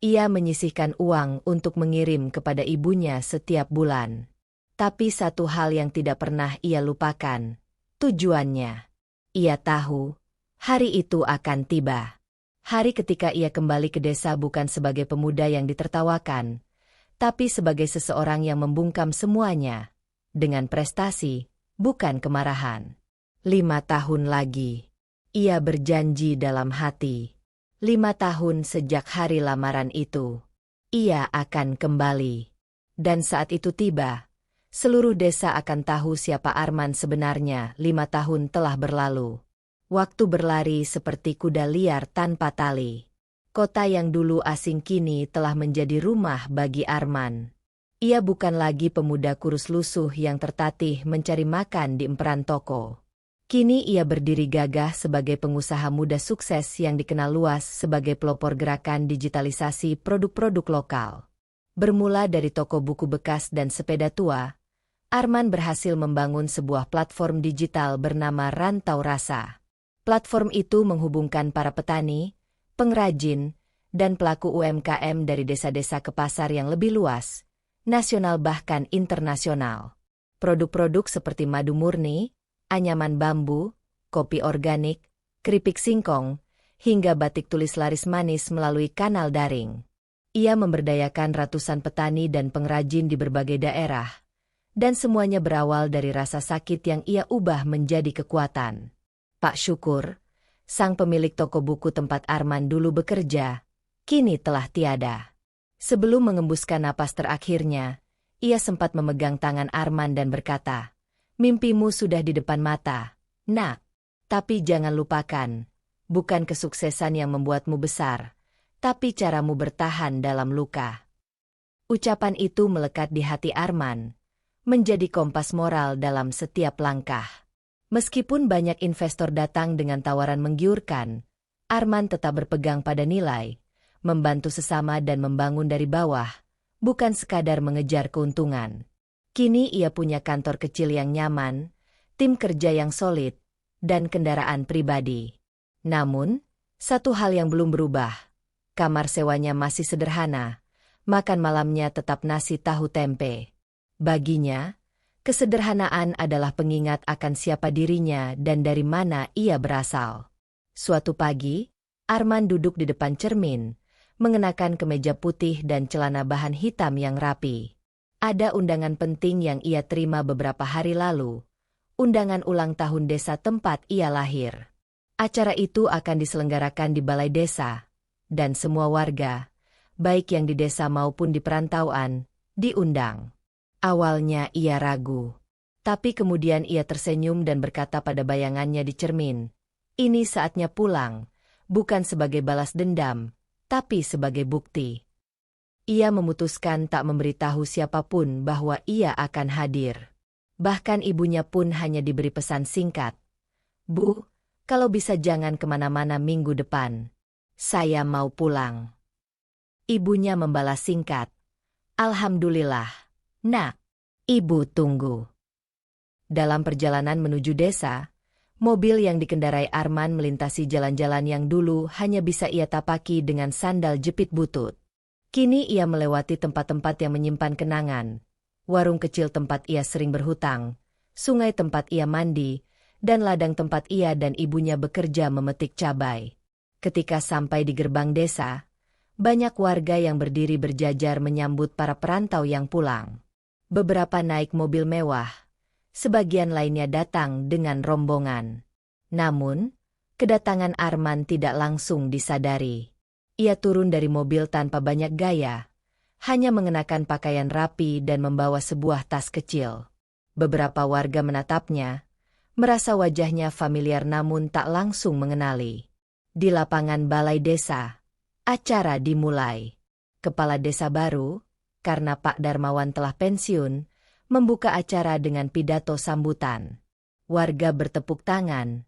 A: Ia menyisihkan uang untuk mengirim kepada ibunya setiap bulan. Tapi satu hal yang tidak pernah ia lupakan, tujuannya. Ia tahu, hari itu akan tiba. Hari ketika ia kembali ke desa bukan sebagai pemuda yang ditertawakan, tapi sebagai seseorang yang membungkam semuanya, dengan prestasi, bukan kemarahan. 5 tahun lagi. Ia berjanji dalam hati. 5 tahun sejak hari lamaran itu. Ia akan kembali. Dan saat itu tiba, seluruh desa akan tahu siapa Arman sebenarnya. 5 tahun telah berlalu. Waktu berlari seperti kuda liar tanpa tali. Kota yang dulu asing kini telah menjadi rumah bagi Arman. Ia bukan lagi pemuda kurus lusuh yang tertatih mencari makan di emperan toko. Kini ia berdiri gagah sebagai pengusaha muda sukses yang dikenal luas sebagai pelopor gerakan digitalisasi produk-produk lokal. Bermula dari toko buku bekas dan sepeda tua, Arman berhasil membangun sebuah platform digital bernama Rantau Rasa. Platform itu menghubungkan para petani, pengrajin, dan pelaku UMKM dari desa-desa ke pasar yang lebih luas, nasional bahkan internasional. Produk-produk seperti madu murni, anyaman bambu, kopi organik, keripik singkong, hingga batik tulis laris manis melalui kanal daring. Ia memberdayakan ratusan petani dan pengrajin di berbagai daerah, dan semuanya berawal dari rasa sakit yang ia ubah menjadi kekuatan. Pak Syukur, sang pemilik toko buku tempat Arman dulu bekerja, kini telah tiada. Sebelum mengembuskan napas terakhirnya, ia sempat memegang tangan Arman dan berkata, "Mimpimu sudah di depan mata, nak. Tapi jangan lupakan, bukan kesuksesan yang membuatmu besar, tapi caramu bertahan dalam luka." Ucapan itu melekat di hati Arman, menjadi kompas moral dalam setiap langkah. Meskipun banyak investor datang dengan tawaran menggiurkan, Arman tetap berpegang pada nilai, membantu sesama dan membangun dari bawah, bukan sekadar mengejar keuntungan. Kini ia punya kantor kecil yang nyaman, tim kerja yang solid, dan kendaraan pribadi. Namun, satu hal yang belum berubah, kamar sewanya masih sederhana, makan malamnya tetap nasi tahu tempe. Baginya, kesederhanaan adalah pengingat akan siapa dirinya dan dari mana ia berasal. Suatu pagi, Arman duduk di depan cermin, mengenakan kemeja putih dan celana bahan hitam yang rapi. Ada undangan penting yang ia terima beberapa hari lalu, undangan ulang tahun desa tempat ia lahir. Acara itu akan diselenggarakan di balai desa, dan semua warga, baik yang di desa maupun di perantauan, diundang. Awalnya ia ragu, tapi kemudian ia tersenyum dan berkata pada bayangannya di cermin, "Ini saatnya pulang, bukan sebagai balas dendam, tapi sebagai bukti." Ia memutuskan tak memberitahu siapapun bahwa ia akan hadir. Bahkan ibunya pun hanya diberi pesan singkat, "Bu, kalau bisa jangan kemana-mana minggu depan. Saya mau pulang." Ibunya membalas singkat, "Alhamdulillah, nak. Ibu tunggu." Dalam perjalanan menuju desa, mobil yang dikendarai Arman melintasi jalan-jalan yang dulu hanya bisa ia tapaki dengan sandal jepit butut. Kini ia melewati tempat-tempat yang menyimpan kenangan, warung kecil tempat ia sering berhutang, sungai tempat ia mandi, dan ladang tempat ia dan ibunya bekerja memetik cabai. Ketika sampai di gerbang desa, banyak warga yang berdiri berjajar menyambut para perantau yang pulang. Beberapa naik mobil mewah, sebagian lainnya datang dengan rombongan. Namun, Kedatangan Arman tidak langsung disadari. Ia turun dari mobil tanpa banyak gaya, hanya mengenakan pakaian rapi dan membawa sebuah tas kecil. Beberapa warga menatapnya, merasa wajahnya familiar namun tak langsung mengenali. Di lapangan balai desa, acara dimulai. Kepala desa baru, karena Pak Darmawan telah pensiun, membuka acara dengan pidato sambutan. Warga bertepuk tangan,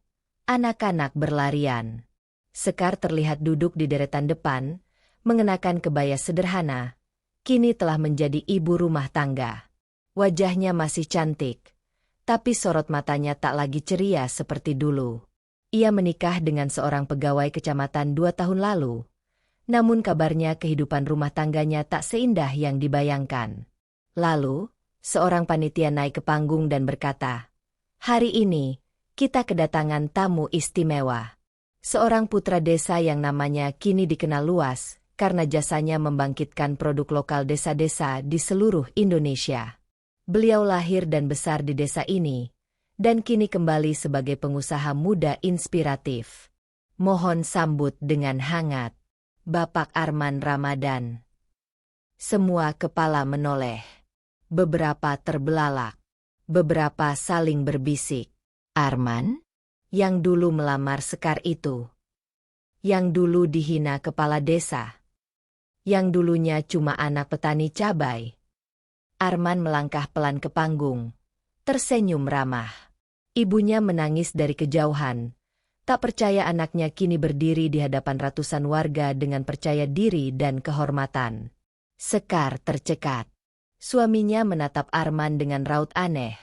A: anak-anak berlarian. Sekar terlihat duduk di deretan depan, mengenakan kebaya sederhana. Kini telah menjadi ibu rumah tangga. Wajahnya masih cantik, tapi sorot matanya tak lagi ceria seperti dulu. Ia menikah dengan seorang pegawai kecamatan 2 tahun lalu. Namun kabarnya kehidupan rumah tangganya tak seindah yang dibayangkan. Lalu, seorang panitia naik ke panggung dan berkata, "Hari ini, kita kedatangan tamu istimewa." Seorang putra desa yang namanya kini dikenal luas, karena jasanya membangkitkan produk lokal desa-desa di seluruh Indonesia. Beliau lahir dan besar di desa ini, dan kini kembali sebagai pengusaha muda inspiratif. Mohon sambut dengan hangat, Bapak Arman Ramadan. Semua kepala menoleh. Beberapa terbelalak. Beberapa saling berbisik. Arman? Yang dulu melamar Sekar itu. Yang dulu dihina kepala desa. Yang dulunya cuma anak petani cabai. Arman melangkah pelan ke panggung. Tersenyum ramah. Ibunya menangis dari kejauhan. Tak percaya anaknya kini berdiri di hadapan ratusan warga dengan percaya diri dan kehormatan. Sekar tercekat. Suaminya menatap Arman dengan raut aneh,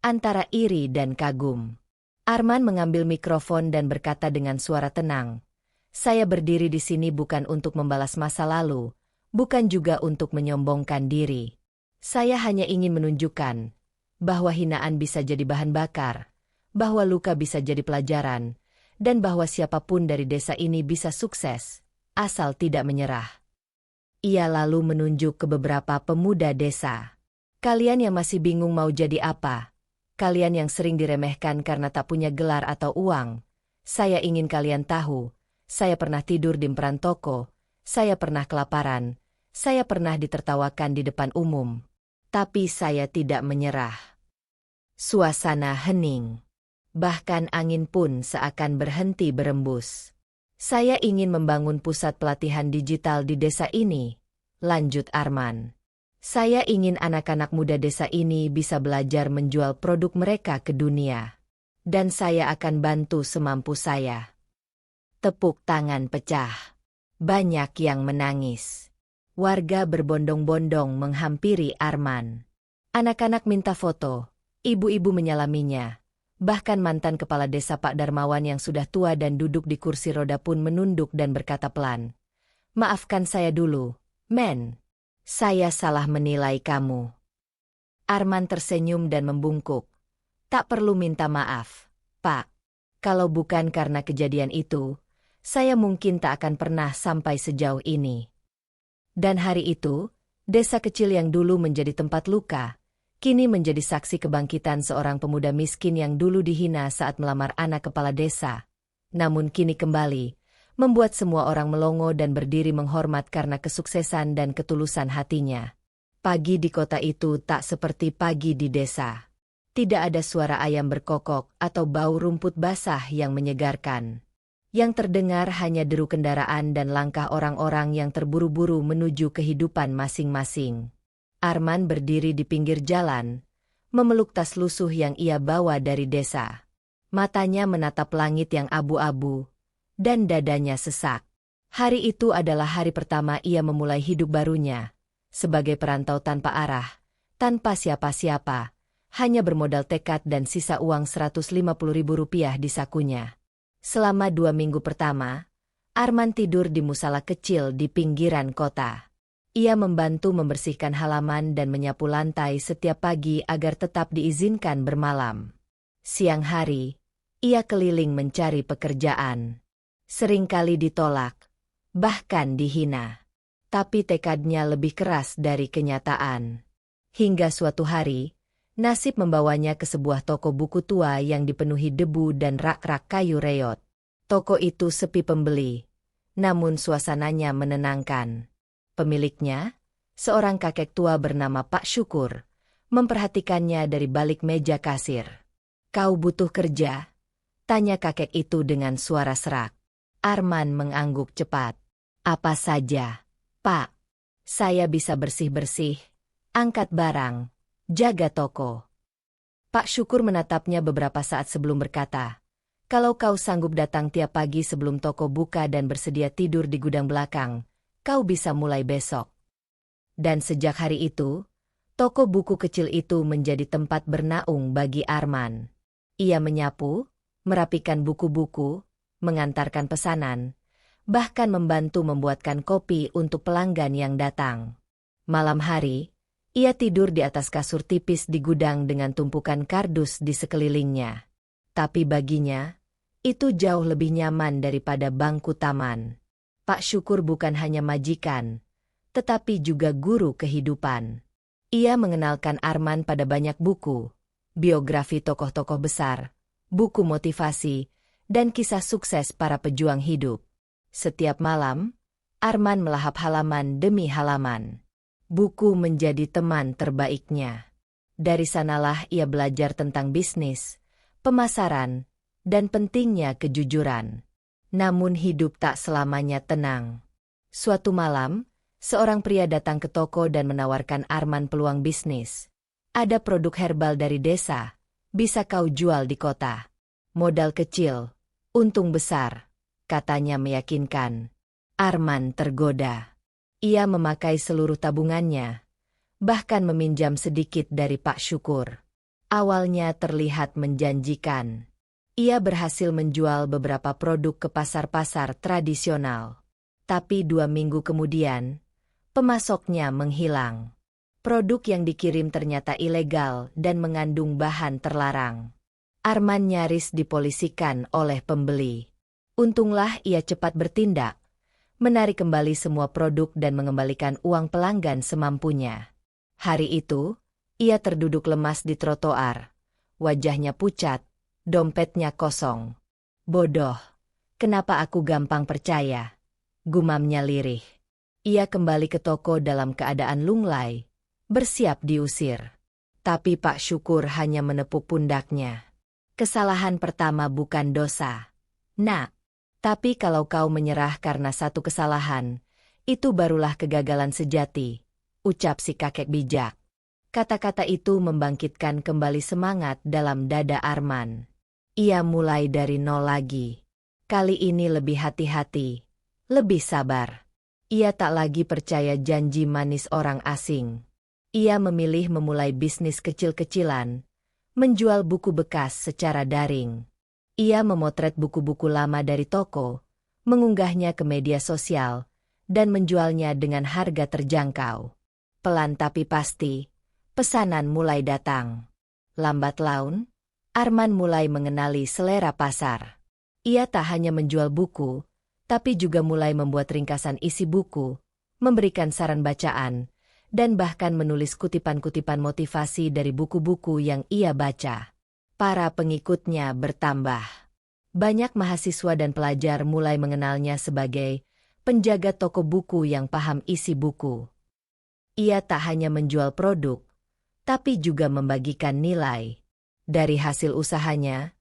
A: antara iri dan kagum. Arman mengambil mikrofon dan berkata dengan suara tenang, "Saya berdiri di sini bukan untuk membalas masa lalu, bukan juga untuk menyombongkan diri. Saya hanya ingin menunjukkan bahwa hinaan bisa jadi bahan bakar, bahwa luka bisa jadi pelajaran, dan bahwa siapapun dari desa ini bisa sukses, asal tidak menyerah." Ia lalu menunjuk ke beberapa pemuda desa. "Kalian yang masih bingung mau jadi apa? Kalian yang sering diremehkan karena tak punya gelar atau uang. Saya ingin kalian tahu, saya pernah tidur di emperan toko, saya pernah kelaparan, saya pernah ditertawakan di depan umum. Tapi saya tidak menyerah." Suasana hening. Bahkan angin pun seakan berhenti berembus. "Saya ingin membangun pusat pelatihan digital di desa ini," lanjut Arman. "Saya ingin anak-anak muda desa ini bisa belajar menjual produk mereka ke dunia. Dan saya akan bantu semampu saya." Tepuk tangan pecah. Banyak yang menangis. Warga berbondong-bondong menghampiri Arman. Anak-anak minta foto, ibu-ibu menyalaminya. Bahkan mantan kepala desa Pak Darmawan yang sudah tua dan duduk di kursi roda pun menunduk dan berkata pelan, "Maafkan saya dulu, men. Saya salah menilai kamu." Arman tersenyum dan membungkuk. "Tak perlu minta maaf, Pak. Kalau bukan karena kejadian itu, saya mungkin tak akan pernah sampai sejauh ini." Dan hari itu, desa kecil yang dulu menjadi tempat luka, kini menjadi saksi kebangkitan seorang pemuda miskin yang dulu dihina saat melamar anak kepala desa. Namun kini kembali, membuat semua orang melongo dan berdiri menghormat karena kesuksesan dan ketulusan hatinya. Pagi di kota itu tak seperti pagi di desa. Tidak ada suara ayam berkokok atau bau rumput basah yang menyegarkan. Yang terdengar hanya deru kendaraan dan langkah orang-orang yang terburu-buru menuju kehidupan masing-masing. Arman berdiri di pinggir jalan, memeluk tas lusuh yang ia bawa dari desa. Matanya menatap langit yang abu-abu, dan dadanya sesak. Hari itu adalah hari pertama ia memulai hidup barunya, sebagai perantau tanpa arah, tanpa siapa-siapa, hanya bermodal tekad dan sisa uang Rp150.000 di sakunya. Selama 2 minggu pertama, Arman tidur di musala kecil di pinggiran kota. Ia membantu membersihkan halaman dan menyapu lantai setiap pagi agar tetap diizinkan bermalam. Siang hari, ia keliling mencari pekerjaan. Seringkali ditolak, bahkan dihina. Tapi tekadnya lebih keras dari kenyataan. Hingga suatu hari, nasib membawanya ke sebuah toko buku tua yang dipenuhi debu dan rak-rak kayu reot. Toko itu sepi pembeli, namun suasananya menenangkan. Pemiliknya, seorang kakek tua bernama Pak Syukur, memperhatikannya dari balik meja kasir. "Kau butuh kerja?" tanya kakek itu dengan suara serak. Arman mengangguk cepat. "Apa saja, Pak? Saya bisa bersih-bersih, angkat barang, jaga toko." Pak Syukur menatapnya beberapa saat sebelum berkata, "Kalau kau sanggup datang tiap pagi sebelum toko buka dan bersedia tidur di gudang belakang, kau bisa mulai besok." Dan sejak hari itu, toko buku kecil itu menjadi tempat bernaung bagi Arman. Ia menyapu, merapikan buku-buku, mengantarkan pesanan, bahkan membantu membuatkan kopi untuk pelanggan yang datang. Malam hari, ia tidur di atas kasur tipis di gudang dengan tumpukan kardus di sekelilingnya. Tapi baginya, itu jauh lebih nyaman daripada bangku taman. Pak Syukur bukan hanya majikan, tetapi juga guru kehidupan. Ia mengenalkan Arman pada banyak buku, biografi tokoh-tokoh besar, buku motivasi, dan kisah sukses para pejuang hidup. Setiap malam, Arman melahap halaman demi halaman. Buku menjadi teman terbaiknya. Dari sanalah ia belajar tentang bisnis, pemasaran, dan pentingnya kejujuran. Namun hidup tak selamanya tenang. Suatu malam, seorang pria datang ke toko dan menawarkan Arman peluang bisnis. "Ada produk herbal dari desa, bisa kau jual di kota. Modal kecil, untung besar," katanya meyakinkan. Arman tergoda. Ia memakai seluruh tabungannya, bahkan meminjam sedikit dari Pak Syukur. Awalnya terlihat menjanjikan. Ia berhasil menjual beberapa produk ke pasar-pasar tradisional. Tapi 2 minggu kemudian, pemasoknya menghilang. Produk yang dikirim ternyata ilegal dan mengandung bahan terlarang. Arman nyaris dipolisikan oleh pembeli. Untunglah ia cepat bertindak, menarik kembali semua produk dan mengembalikan uang pelanggan semampunya. Hari itu, ia terduduk lemas di trotoar. Wajahnya pucat, dompetnya kosong. "Bodoh, kenapa aku gampang percaya?" gumamnya lirih. Ia kembali ke toko dalam keadaan lunglai, bersiap diusir. Tapi Pak Syukur hanya menepuk pundaknya. "Kesalahan pertama bukan dosa, Nak. Tapi kalau kau menyerah karena satu kesalahan, itu barulah kegagalan sejati," ucap si kakek bijak. Kata-kata itu membangkitkan kembali semangat dalam dada Arman. Ia mulai dari nol lagi. Kali ini lebih hati-hati, lebih sabar. Ia tak lagi percaya janji manis orang asing. Ia memilih memulai bisnis kecil-kecilan, menjual buku bekas secara daring. Ia memotret buku-buku lama dari toko, mengunggahnya ke media sosial, dan menjualnya dengan harga terjangkau. Pelan tapi pasti, pesanan mulai datang. Lambat laun, Arman mulai mengenali selera pasar. Ia tak hanya menjual buku, tapi juga mulai membuat ringkasan isi buku, memberikan saran bacaan, dan bahkan menulis kutipan-kutipan motivasi dari buku-buku yang ia baca. Para pengikutnya bertambah. Banyak mahasiswa dan pelajar mulai mengenalnya sebagai penjaga toko buku yang paham isi buku. Ia tak hanya menjual produk, tapi juga membagikan nilai. Dari hasil usahanya,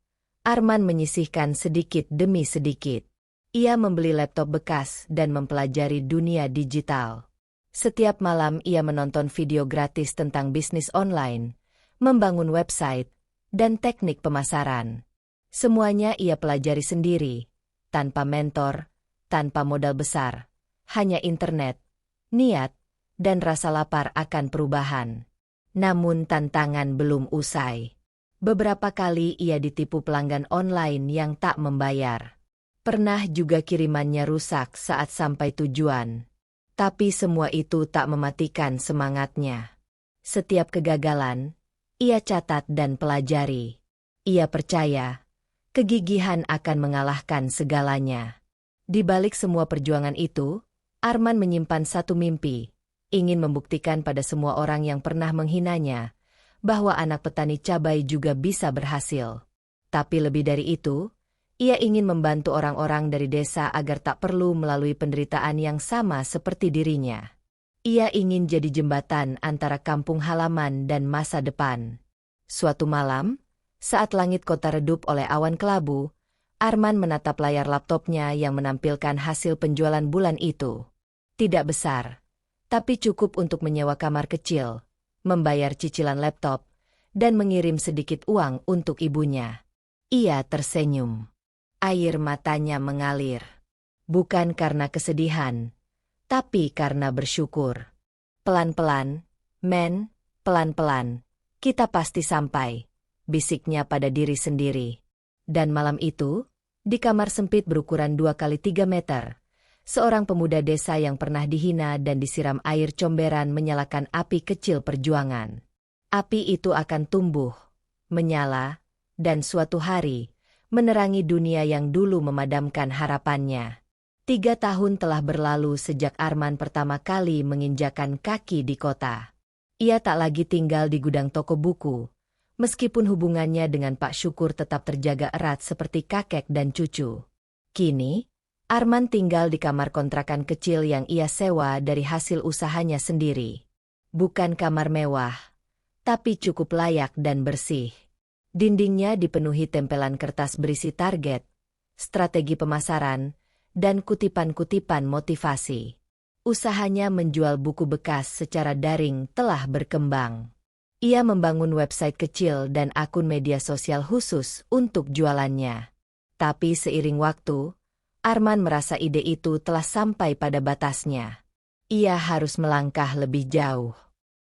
A: Arman menyisihkan sedikit demi sedikit. Ia membeli laptop bekas dan mempelajari dunia digital. Setiap malam ia menonton video gratis tentang bisnis online, membangun website, dan teknik pemasaran. Semuanya ia pelajari sendiri, tanpa mentor, tanpa modal besar, hanya internet, niat, dan rasa lapar akan perubahan. Namun tantangan belum usai. Beberapa kali ia ditipu pelanggan online yang tak membayar. Pernah juga kirimannya rusak saat sampai tujuan. Tapi semua itu tak mematikan semangatnya. Setiap kegagalan, ia catat dan pelajari. Ia percaya, kegigihan akan mengalahkan segalanya. Di balik semua perjuangan itu, Arman menyimpan satu mimpi, ingin membuktikan pada semua orang yang pernah menghinanya, bahwa anak petani cabai juga bisa berhasil. Tapi lebih dari itu, Ia ingin membantu orang-orang dari desa agar tak perlu melalui penderitaan yang sama seperti dirinya. Ia ingin jadi jembatan antara kampung halaman dan masa depan. Suatu malam, saat langit kota redup oleh awan kelabu, Arman menatap layar laptopnya yang menampilkan hasil penjualan bulan itu. Tidak besar, tapi cukup untuk menyewa kamar kecil, membayar cicilan laptop, dan mengirim sedikit uang untuk ibunya. Ia tersenyum. Air matanya mengalir. Bukan karena kesedihan, tapi karena bersyukur. Pelan-pelan, men, pelan-pelan, kita pasti sampai, bisiknya pada diri sendiri. Dan malam itu, di kamar sempit berukuran 2x3 meter, seorang pemuda desa yang pernah dihina dan disiram air comberan menyalakan api kecil perjuangan. Api itu akan tumbuh, menyala, dan suatu hari, menerangi dunia yang dulu memadamkan harapannya. 3 tahun telah berlalu sejak Arman pertama kali menginjakan kaki di kota. Ia tak lagi tinggal di gudang toko buku, meskipun hubungannya dengan Pak Syukur tetap terjaga erat seperti kakek dan cucu. Kini, Arman tinggal di kamar kontrakan kecil yang ia sewa dari hasil usahanya sendiri. Bukan kamar mewah, tapi cukup layak dan bersih. Dindingnya dipenuhi tempelan kertas berisi target, strategi pemasaran, dan kutipan-kutipan motivasi. Usahanya menjual buku bekas secara daring telah berkembang. Ia membangun website kecil dan akun media sosial khusus untuk jualannya. Tapi seiring waktu, Arman merasa ide itu telah sampai pada batasnya. Ia harus melangkah lebih jauh.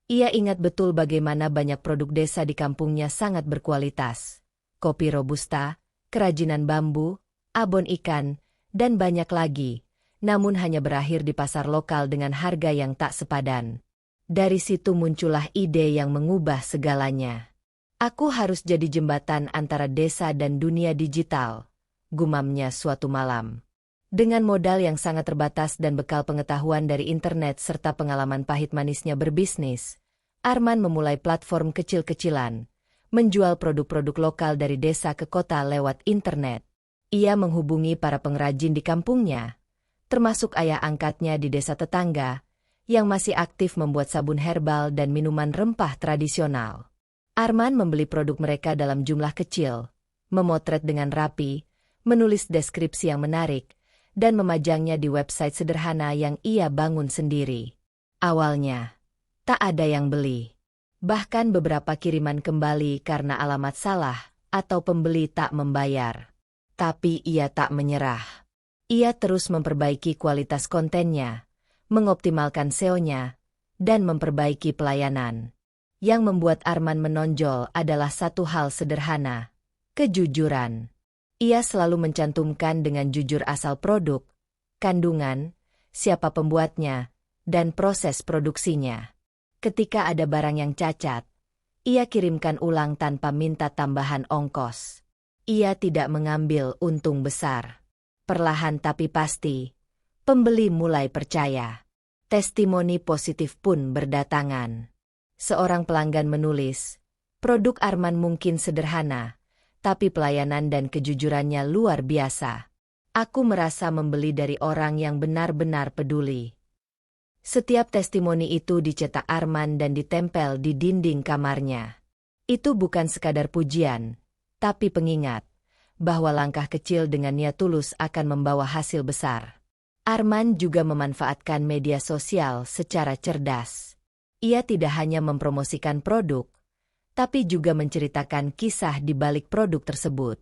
A: Ia ingat betul bagaimana banyak produk desa di kampungnya sangat berkualitas. Kopi robusta, kerajinan bambu, abon ikan, dan banyak lagi, namun hanya berakhir di pasar lokal dengan harga yang tak sepadan. Dari situ muncullah ide yang mengubah segalanya. Aku harus jadi jembatan antara desa dan dunia digital, gumamnya suatu malam. Dengan modal yang sangat terbatas dan bekal pengetahuan dari internet serta pengalaman pahit manisnya berbisnis, Arman memulai platform kecil-kecilan, menjual produk-produk lokal dari desa ke kota lewat internet. Ia menghubungi para pengrajin di kampungnya, termasuk ayah angkatnya di desa tetangga, yang masih aktif membuat sabun herbal dan minuman rempah tradisional. Arman membeli produk mereka dalam jumlah kecil, memotret dengan rapi, menulis deskripsi yang menarik, dan memajangnya di website sederhana yang ia bangun sendiri. Awalnya, tak ada yang beli. Bahkan beberapa kiriman kembali karena alamat salah atau pembeli tak membayar. Tapi ia tak menyerah. Ia terus memperbaiki kualitas kontennya, mengoptimalkan SEO-nya, dan memperbaiki pelayanan. Yang membuat Arman menonjol adalah satu hal sederhana, kejujuran. Ia selalu mencantumkan dengan jujur asal produk, kandungan, siapa pembuatnya, dan proses produksinya. Ketika ada barang yang cacat, ia kirimkan ulang tanpa minta tambahan ongkos. Ia tidak mengambil untung besar. Perlahan tapi pasti, pembeli mulai percaya. Testimoni positif pun berdatangan. Seorang pelanggan menulis, produk Arman mungkin sederhana, tapi pelayanan dan kejujurannya luar biasa. Aku merasa membeli dari orang yang benar-benar peduli. Setiap testimoni itu dicetak Arman dan ditempel di dinding kamarnya. Itu bukan sekadar pujian, tapi pengingat bahwa langkah kecil dengan niat tulus akan membawa hasil besar. Arman juga memanfaatkan media sosial secara cerdas. Ia tidak hanya mempromosikan produk, tapi juga menceritakan kisah di balik produk tersebut.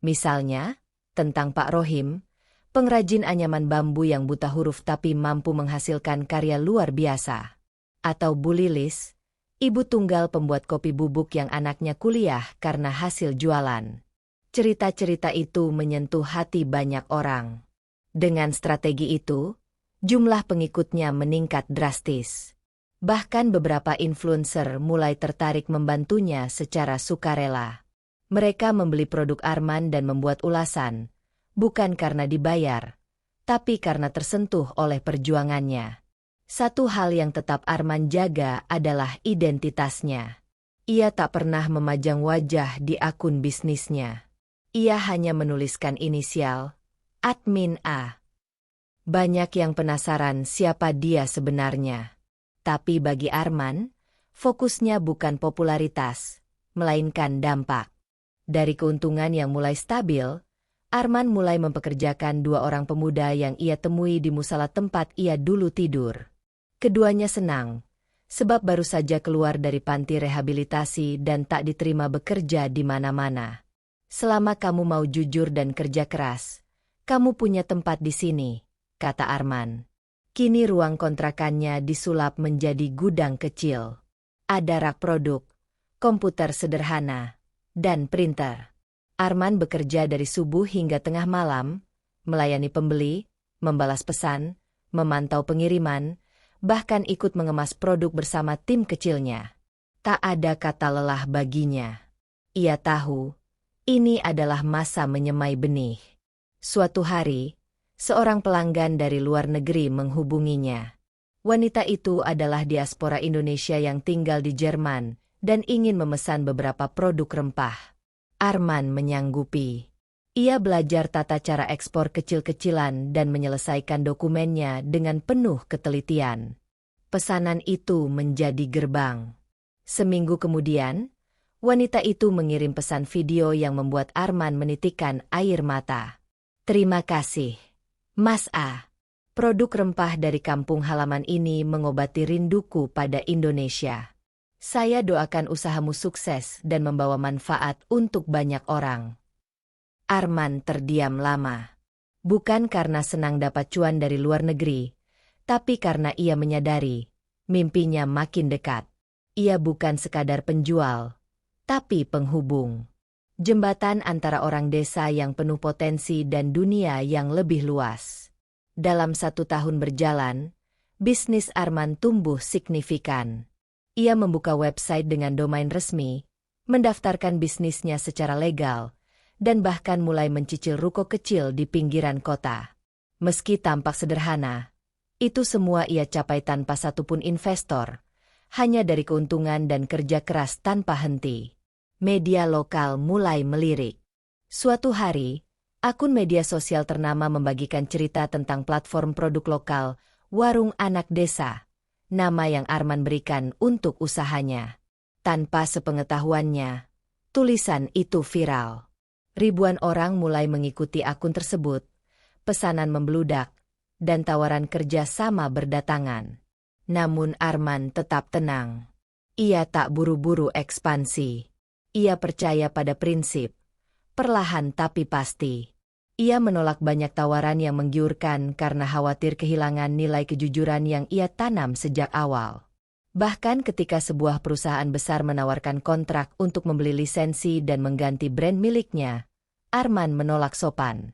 A: Misalnya, tentang Pak Rohim, pengrajin anyaman bambu yang buta huruf tapi mampu menghasilkan karya luar biasa. Atau Bu Lilis, ibu tunggal pembuat kopi bubuk yang anaknya kuliah karena hasil jualan. Cerita-cerita itu menyentuh hati banyak orang. Dengan strategi itu, jumlah pengikutnya meningkat drastis. Bahkan beberapa influencer mulai tertarik membantunya secara sukarela. Mereka membeli produk Arman dan membuat ulasan, bukan karena dibayar, tapi karena tersentuh oleh perjuangannya. Satu hal yang tetap Arman jaga adalah identitasnya. Ia tak pernah memajang wajah di akun bisnisnya. Ia hanya menuliskan inisial, Admin A. Banyak yang penasaran siapa dia sebenarnya. Tapi bagi Arman, fokusnya bukan popularitas, melainkan dampak. Dari keuntungan yang mulai stabil, Arman mulai mempekerjakan 2 orang pemuda yang ia temui di musala tempat ia dulu tidur. Keduanya senang, sebab baru saja keluar dari panti rehabilitasi dan tak diterima bekerja di mana-mana. Selama kamu mau jujur dan kerja keras, kamu punya tempat di sini, kata Arman. Kini ruang kontrakannya disulap menjadi gudang kecil. Ada rak produk, komputer sederhana, dan printer. Arman bekerja dari subuh hingga tengah malam, melayani pembeli, membalas pesan, memantau pengiriman, bahkan ikut mengemas produk bersama tim kecilnya. Tak ada kata lelah baginya. Ia tahu, ini adalah masa menyemai benih. Suatu hari, seorang pelanggan dari luar negeri menghubunginya. Wanita itu adalah diaspora Indonesia yang tinggal di Jerman dan ingin memesan beberapa produk rempah. Arman menyanggupi. Ia belajar tata cara ekspor kecil-kecilan dan menyelesaikan dokumennya dengan penuh ketelitian. Pesanan itu menjadi gerbang. Seminggu kemudian, wanita itu mengirim pesan video yang membuat Arman menitikkan air mata. Terima kasih, Mas A. Produk rempah dari kampung halaman ini mengobati rinduku pada Indonesia. Saya doakan usahamu sukses dan membawa manfaat untuk banyak orang. Arman terdiam lama. Bukan karena senang dapat cuan dari luar negeri, tapi karena ia menyadari, mimpinya makin dekat. Ia bukan sekadar penjual, tapi penghubung. Jembatan antara orang desa yang penuh potensi dan dunia yang lebih luas. Dalam 1 tahun berjalan, bisnis Arman tumbuh signifikan. Ia membuka website dengan domain resmi, mendaftarkan bisnisnya secara legal, dan bahkan mulai mencicil ruko kecil di pinggiran kota. Meski tampak sederhana, itu semua ia capai tanpa satupun investor, hanya dari keuntungan dan kerja keras tanpa henti. Media lokal mulai melirik. Suatu hari, akun media sosial ternama membagikan cerita tentang platform produk lokal, Warung Anak Desa, nama yang Arman berikan untuk usahanya. Tanpa sepengetahuannya, tulisan itu viral. Ribuan orang mulai mengikuti akun tersebut, pesanan membludak, dan tawaran kerja sama berdatangan. Namun Arman tetap tenang. Ia tak buru-buru ekspansi. Ia percaya pada prinsip, perlahan tapi pasti. Ia menolak banyak tawaran yang menggiurkan karena khawatir kehilangan nilai kejujuran yang ia tanam sejak awal. Bahkan ketika sebuah perusahaan besar menawarkan kontrak untuk membeli lisensi dan mengganti brand miliknya, Arman menolak sopan.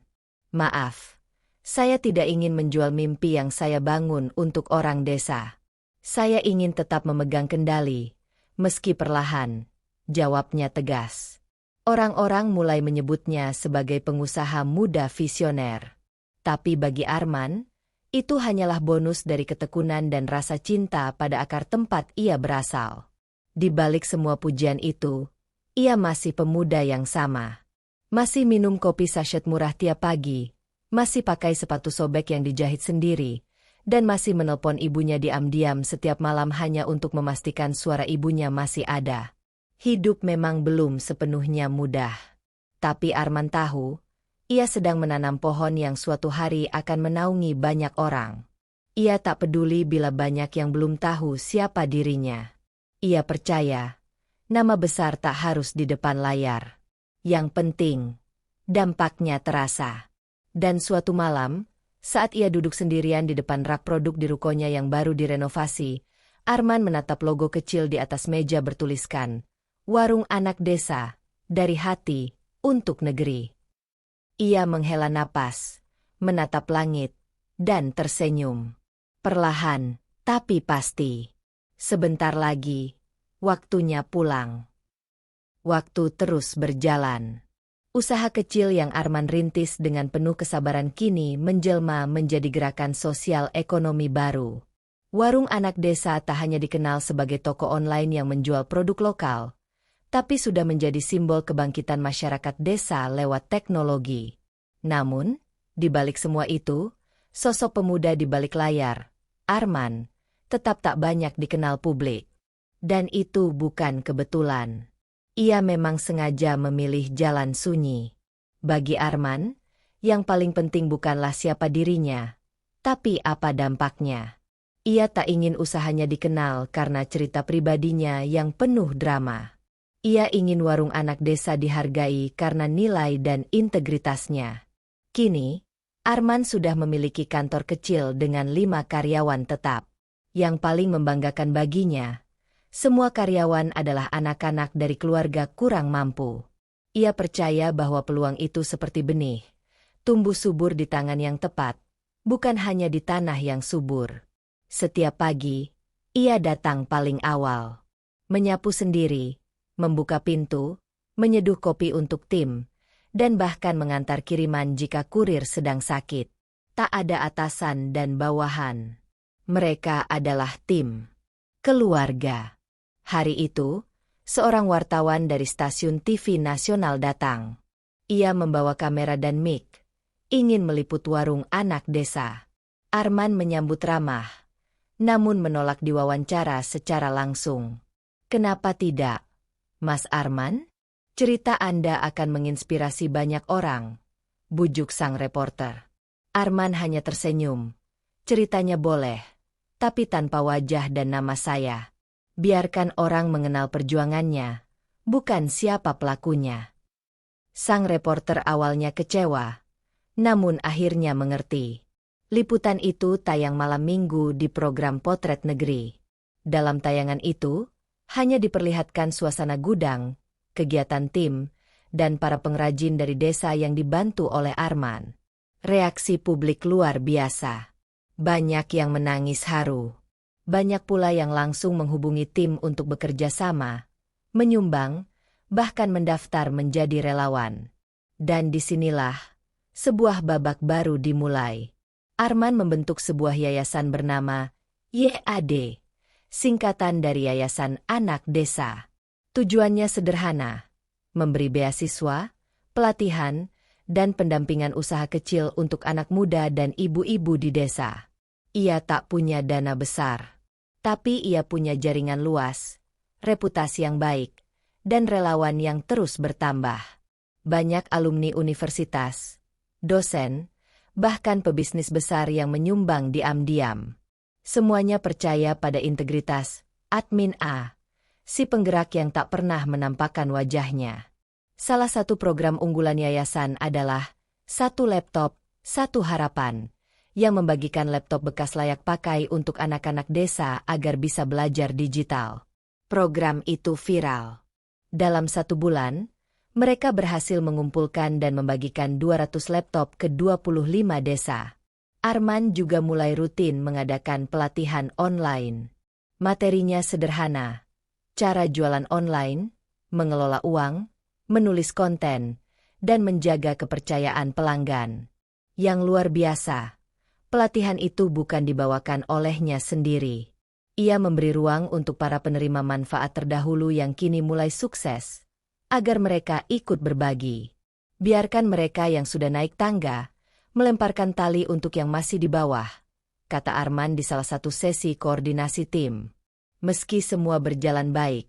A: Maaf, saya tidak ingin menjual mimpi yang saya bangun untuk orang desa. Saya ingin tetap memegang kendali, meski perlahan, jawabnya tegas. Orang-orang mulai menyebutnya sebagai pengusaha muda visioner. Tapi bagi Arman, itu hanyalah bonus dari ketekunan dan rasa cinta pada akar tempat ia berasal. Di balik semua pujian itu, ia masih pemuda yang sama. Masih minum kopi sachet murah tiap pagi, masih pakai sepatu sobek yang dijahit sendiri, dan masih menelpon ibunya diam-diam setiap malam hanya untuk memastikan suara ibunya masih ada. Hidup memang belum sepenuhnya mudah. Tapi Arman tahu, ia sedang menanam pohon yang suatu hari akan menaungi banyak orang. Ia tak peduli bila banyak yang belum tahu siapa dirinya. Ia percaya, nama besar tak harus di depan layar. Yang penting, dampaknya terasa. Dan suatu malam, saat ia duduk sendirian di depan rak produk di rukonya yang baru direnovasi, Arman menatap logo kecil di atas meja bertuliskan, Warung Anak Desa, dari hati, untuk negeri. Ia menghela napas, menatap langit, dan tersenyum. Perlahan, tapi pasti. Sebentar lagi, waktunya pulang. Waktu terus berjalan. Usaha kecil yang Arman rintis dengan penuh kesabaran kini menjelma menjadi gerakan sosial ekonomi baru. Warung Anak Desa tak hanya dikenal sebagai toko online yang menjual produk lokal, tapi sudah menjadi simbol kebangkitan masyarakat desa lewat teknologi. Namun, di balik semua itu, sosok pemuda di balik layar, Arman, tetap tak banyak dikenal publik. Dan itu bukan kebetulan. Ia memang sengaja memilih jalan sunyi. Bagi Arman, yang paling penting bukanlah siapa dirinya, tapi apa dampaknya. Ia tak ingin usahanya dikenal karena cerita pribadinya yang penuh drama. Ia ingin warung anak desa dihargai karena nilai dan integritasnya. Kini, Arman sudah memiliki kantor kecil dengan 5 karyawan tetap. Yang paling membanggakan baginya, semua karyawan adalah anak-anak dari keluarga kurang mampu. Ia percaya bahwa peluang itu seperti benih, tumbuh subur di tangan yang tepat, bukan hanya di tanah yang subur. Setiap pagi, ia datang paling awal. Menyapu sendiri, membuka pintu, menyeduh kopi untuk tim, dan bahkan mengantar kiriman jika kurir sedang sakit. Tak ada atasan dan bawahan. Mereka adalah tim. Keluarga. Hari itu, seorang wartawan dari stasiun TV nasional datang. Ia membawa kamera dan mic, ingin meliput warung anak desa. Arman menyambut ramah, namun menolak diwawancara secara langsung. Kenapa tidak, Mas Arman? Cerita Anda akan menginspirasi banyak orang, bujuk sang reporter. Arman hanya tersenyum. Ceritanya boleh, tapi tanpa wajah dan nama saya. Biarkan orang mengenal perjuangannya, bukan siapa pelakunya. Sang reporter awalnya kecewa, namun akhirnya mengerti. Liputan itu tayang malam minggu di program Potret Negeri. Dalam tayangan itu, hanya diperlihatkan suasana gudang, kegiatan tim, dan para pengrajin dari desa yang dibantu oleh Arman. Reaksi publik luar biasa. Banyak yang menangis haru. Banyak pula yang langsung menghubungi tim untuk bekerja sama, menyumbang, bahkan mendaftar menjadi relawan. Dan disinilah, sebuah babak baru dimulai. Arman membentuk sebuah yayasan bernama YAD, singkatan dari Yayasan Anak Desa. Tujuannya sederhana, memberi beasiswa, pelatihan, dan pendampingan usaha kecil untuk anak muda dan ibu-ibu di desa. Ia tak punya dana besar, tapi ia punya jaringan luas, reputasi yang baik, dan relawan yang terus bertambah. Banyak alumni universitas, dosen, bahkan pebisnis besar yang menyumbang diam-diam. Semuanya percaya pada integritas admin A, si penggerak yang tak pernah menampakkan wajahnya. Salah satu program unggulan yayasan adalah Satu Laptop, Satu Harapan, yang membagikan laptop bekas layak pakai untuk anak-anak desa agar bisa belajar digital. Program itu viral. Dalam 1 bulan, mereka berhasil mengumpulkan dan membagikan 200 laptop ke 25 desa. Arman juga mulai rutin mengadakan pelatihan online. Materinya sederhana. Cara jualan online, mengelola uang, menulis konten, dan menjaga kepercayaan pelanggan. Yang luar biasa, pelatihan itu bukan dibawakan olehnya sendiri. Ia memberi ruang untuk para penerima manfaat terdahulu yang kini mulai sukses, agar mereka ikut berbagi. Biarkan mereka yang sudah naik tangga, melemparkan tali untuk yang masih di bawah, kata Arman di salah satu sesi koordinasi tim. Meski semua berjalan baik,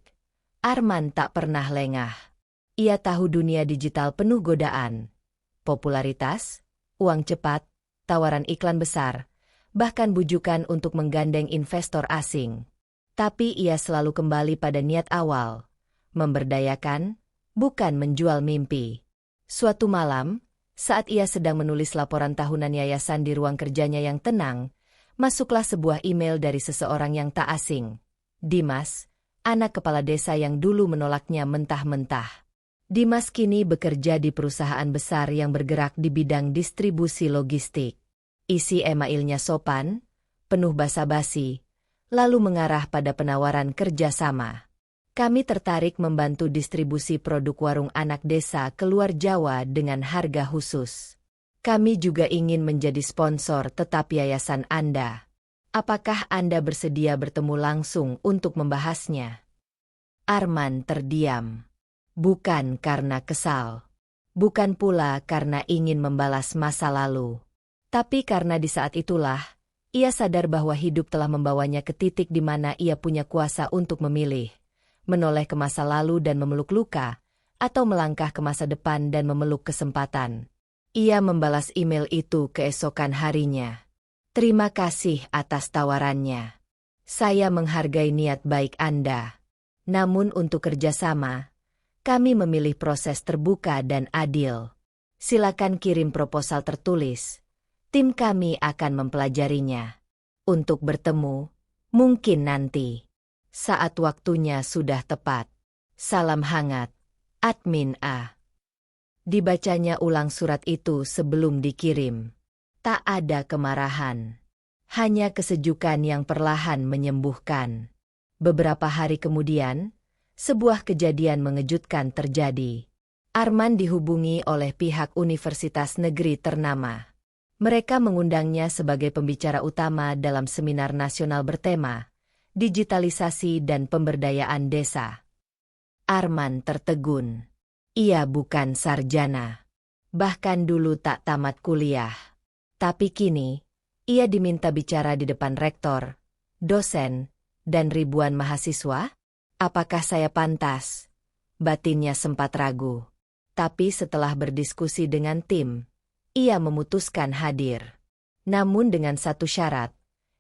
A: Arman tak pernah lengah. Ia tahu dunia digital penuh godaan. Popularitas, uang cepat, tawaran iklan besar, bahkan bujukan untuk menggandeng investor asing. Tapi ia selalu kembali pada niat awal, memberdayakan, bukan menjual mimpi. Suatu malam, saat ia sedang menulis laporan tahunan yayasan di ruang kerjanya yang tenang, masuklah sebuah email dari seseorang yang tak asing. Dimas, anak kepala desa yang dulu menolaknya mentah-mentah. Dimas kini bekerja di perusahaan besar yang bergerak di bidang distribusi logistik. Isi emailnya sopan, penuh basa-basi, lalu mengarah pada penawaran kerjasama. Kami tertarik membantu distribusi produk warung anak desa ke luar Jawa dengan harga khusus. Kami juga ingin menjadi sponsor tetap yayasan Anda. Apakah Anda bersedia bertemu langsung untuk membahasnya? Arman terdiam. Bukan karena kesal. Bukan pula karena ingin membalas masa lalu. Tapi karena di saat itulah, ia sadar bahwa hidup telah membawanya ke titik di mana ia punya kuasa untuk memilih. Menoleh ke masa lalu dan memeluk luka, atau melangkah ke masa depan dan memeluk kesempatan. Ia membalas email itu keesokan harinya. Terima kasih atas tawarannya. Saya menghargai niat baik Anda. Namun untuk kerjasama, kami memilih proses terbuka dan adil. Silakan kirim proposal tertulis. Tim kami akan mempelajarinya. Untuk bertemu, mungkin nanti. Saat waktunya sudah tepat. Salam hangat, Admin A. Dibacanya ulang surat itu sebelum dikirim. Tak ada kemarahan. Hanya kesejukan yang perlahan menyembuhkan. Beberapa hari kemudian, sebuah kejadian mengejutkan terjadi. Arman dihubungi oleh pihak universitas negeri ternama. Mereka mengundangnya sebagai pembicara utama dalam seminar nasional bertema digitalisasi dan pemberdayaan desa. Arman tertegun. Ia bukan sarjana. Bahkan dulu tak tamat kuliah. Tapi kini, ia diminta bicara di depan rektor, dosen, dan ribuan mahasiswa? Apakah saya pantas? Batinnya sempat ragu. Tapi setelah berdiskusi dengan tim, ia memutuskan hadir. Namun dengan satu syarat,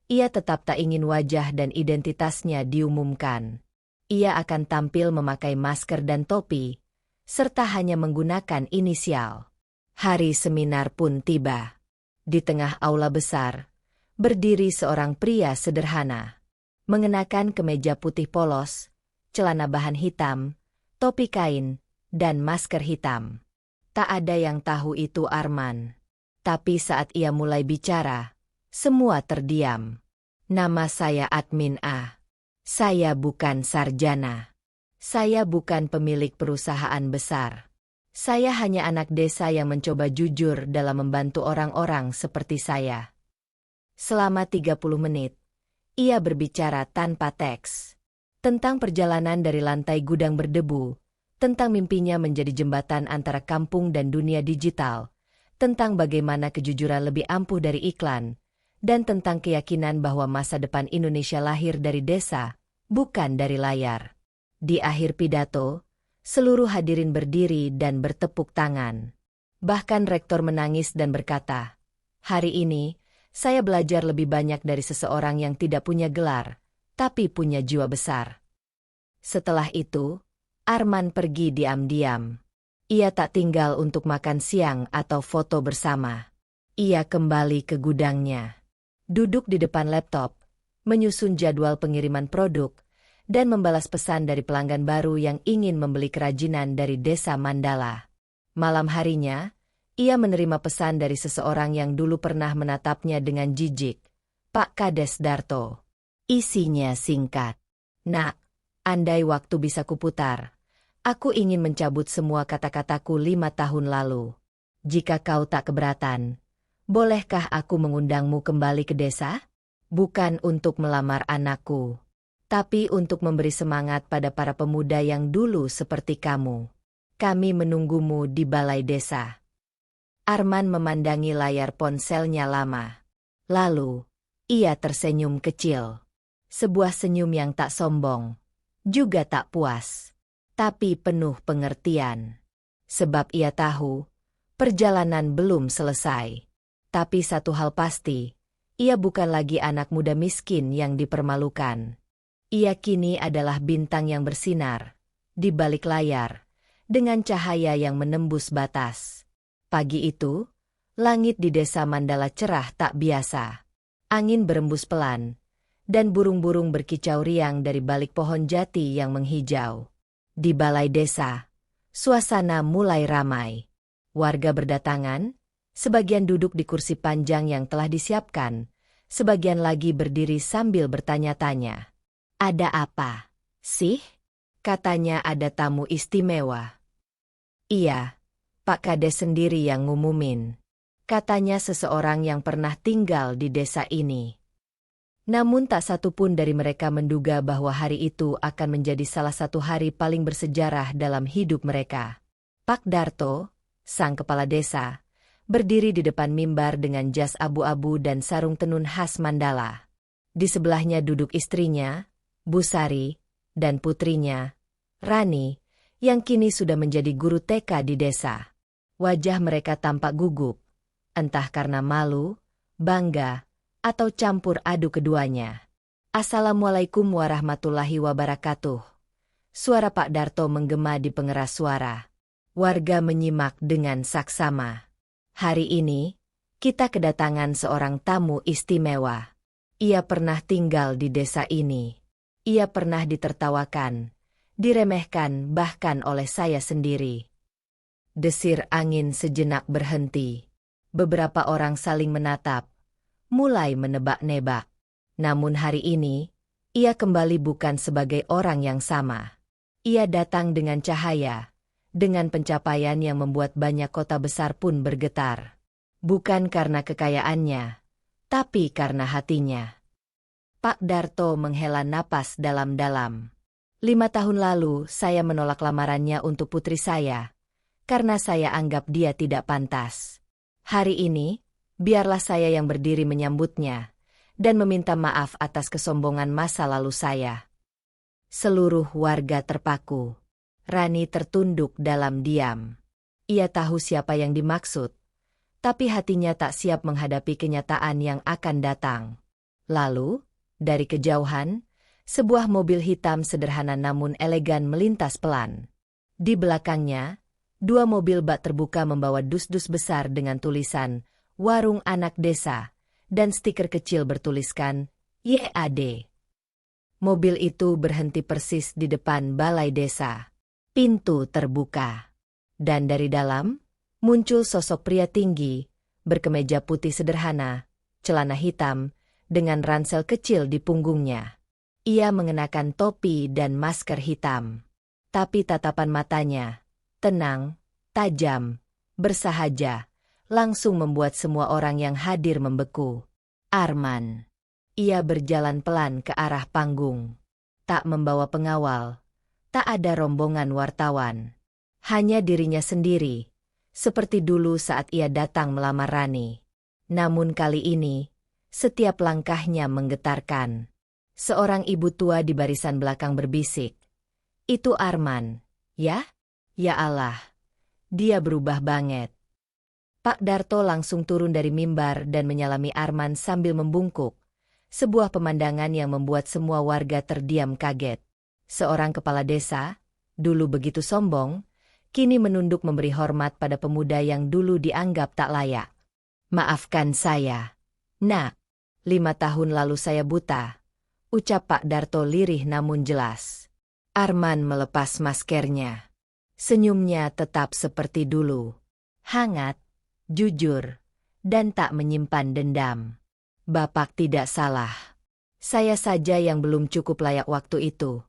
A: ia tetap tak ingin wajah dan identitasnya diumumkan. Ia akan tampil memakai masker dan topi, serta hanya menggunakan inisial. Hari seminar pun tiba. Di tengah aula besar, berdiri seorang pria sederhana. Mengenakan kemeja putih polos, celana bahan hitam, topi kain, dan masker hitam. Tak ada yang tahu itu Arman. Tapi saat ia mulai bicara, semua terdiam. Nama saya Admin A. Saya bukan sarjana. Saya bukan pemilik perusahaan besar. Saya hanya anak desa yang mencoba jujur dalam membantu orang-orang seperti saya. Selama 30 menit, ia berbicara tanpa teks. Tentang perjalanan dari lantai gudang berdebu, tentang mimpinya menjadi jembatan antara kampung dan dunia digital, tentang bagaimana kejujuran lebih ampuh dari iklan, dan tentang keyakinan bahwa masa depan Indonesia lahir dari desa, bukan dari layar. Di akhir pidato, seluruh hadirin berdiri dan bertepuk tangan. Bahkan rektor menangis dan berkata, "Hari ini, saya belajar lebih banyak dari seseorang yang tidak punya gelar, tapi punya jiwa besar." Setelah itu, Arman pergi diam-diam. Ia tak tinggal untuk makan siang atau foto bersama. Ia kembali ke gudangnya. Duduk di depan laptop, menyusun jadwal pengiriman produk, dan membalas pesan dari pelanggan baru yang ingin membeli kerajinan dari desa Mandala. Malam harinya, ia menerima pesan dari seseorang yang dulu pernah menatapnya dengan jijik, Pak Kades Darto. Isinya singkat. "Nak, andai waktu bisa kuputar, aku ingin mencabut semua kata-kataku 5 tahun lalu. Jika kau tak keberatan, bolehkah aku mengundangmu kembali ke desa? Bukan untuk melamar anakku, tapi untuk memberi semangat pada para pemuda yang dulu seperti kamu. Kami menunggumu di balai desa." Arman memandangi layar ponselnya lama. Lalu, ia tersenyum kecil. Sebuah senyum yang tak sombong, juga tak puas, tapi penuh pengertian. Sebab ia tahu, perjalanan belum selesai. Tapi satu hal pasti, ia bukan lagi anak muda miskin yang dipermalukan. Ia kini adalah bintang yang bersinar di balik layar, dengan cahaya yang menembus batas. Pagi itu, langit di desa Mandala cerah tak biasa. Angin berembus pelan, dan burung-burung berkicau riang dari balik pohon jati yang menghijau. Di balai desa, suasana mulai ramai. Warga berdatangan, sebagian duduk di kursi panjang yang telah disiapkan, sebagian lagi berdiri sambil bertanya-tanya. "Ada apa sih?" Katanya ada tamu istimewa. "Iya, Pak Kades sendiri yang ngumumin," katanya seseorang yang pernah tinggal di desa ini. Namun tak satu pun dari mereka menduga bahwa hari itu akan menjadi salah satu hari paling bersejarah dalam hidup mereka. Pak Darto, sang kepala desa, berdiri di depan mimbar dengan jas abu-abu dan sarung tenun khas Mandala. Di sebelahnya duduk istrinya, Bu Sari, dan putrinya, Rani, yang kini sudah menjadi guru TK di desa. Wajah mereka tampak gugup, entah karena malu, bangga, atau campur aduk keduanya. Assalamualaikum warahmatullahi wabarakatuh. Suara Pak Darto menggema di pengeras suara. Warga menyimak dengan saksama. Hari ini, kita kedatangan seorang tamu istimewa. Ia pernah tinggal di desa ini. Ia pernah ditertawakan, diremehkan bahkan oleh saya sendiri. Desir angin sejenak berhenti. Beberapa orang saling menatap, mulai menebak-nebak. Namun hari ini, ia kembali bukan sebagai orang yang sama. Ia datang dengan cahaya, dengan pencapaian yang membuat banyak kota besar pun bergetar. Bukan karena kekayaannya, tapi karena hatinya. Pak Darto menghela napas dalam-dalam. 5 tahun lalu saya menolak lamarannya untuk putri saya, karena saya anggap dia tidak pantas. Hari ini, biarlah saya yang berdiri menyambutnya, dan meminta maaf atas kesombongan masa lalu saya. Seluruh warga terpaku. Rani tertunduk dalam diam. Ia tahu siapa yang dimaksud, tapi hatinya tak siap menghadapi kenyataan yang akan datang. Lalu, dari kejauhan, sebuah mobil hitam sederhana namun elegan melintas pelan. Di belakangnya, 2 mobil bak terbuka membawa dus-dus besar dengan tulisan Warung Anak Desa, dan stiker kecil bertuliskan, YAD. Mobil itu berhenti persis di depan balai desa. Pintu terbuka. Dan dari dalam, muncul sosok pria tinggi, berkemeja putih sederhana, celana hitam, dengan ransel kecil di punggungnya. Ia mengenakan topi dan masker hitam. Tapi tatapan matanya, tenang, tajam, bersahaja, langsung membuat semua orang yang hadir membeku. Arman. Ia berjalan pelan ke arah panggung. Tak membawa pengawal. Tak ada rombongan wartawan. Hanya dirinya sendiri. Seperti dulu saat ia datang melamar Rani. Namun kali ini, setiap langkahnya menggetarkan. Seorang ibu tua di barisan belakang berbisik. Itu Arman, ya? Ya Allah. Dia berubah banget. Pak Darto langsung turun dari mimbar dan menyalami Arman sambil membungkuk. Sebuah pemandangan yang membuat semua warga terdiam kaget. Seorang kepala desa, dulu begitu sombong, kini menunduk memberi hormat pada pemuda yang dulu dianggap tak layak. Maafkan saya, Nak. 5 tahun lalu saya buta, ucap Pak Darto lirih namun jelas. Arman melepas maskernya. Senyumnya tetap seperti dulu. Hangat, jujur, dan tak menyimpan dendam. Bapak tidak salah. Saya saja yang belum cukup layak waktu itu.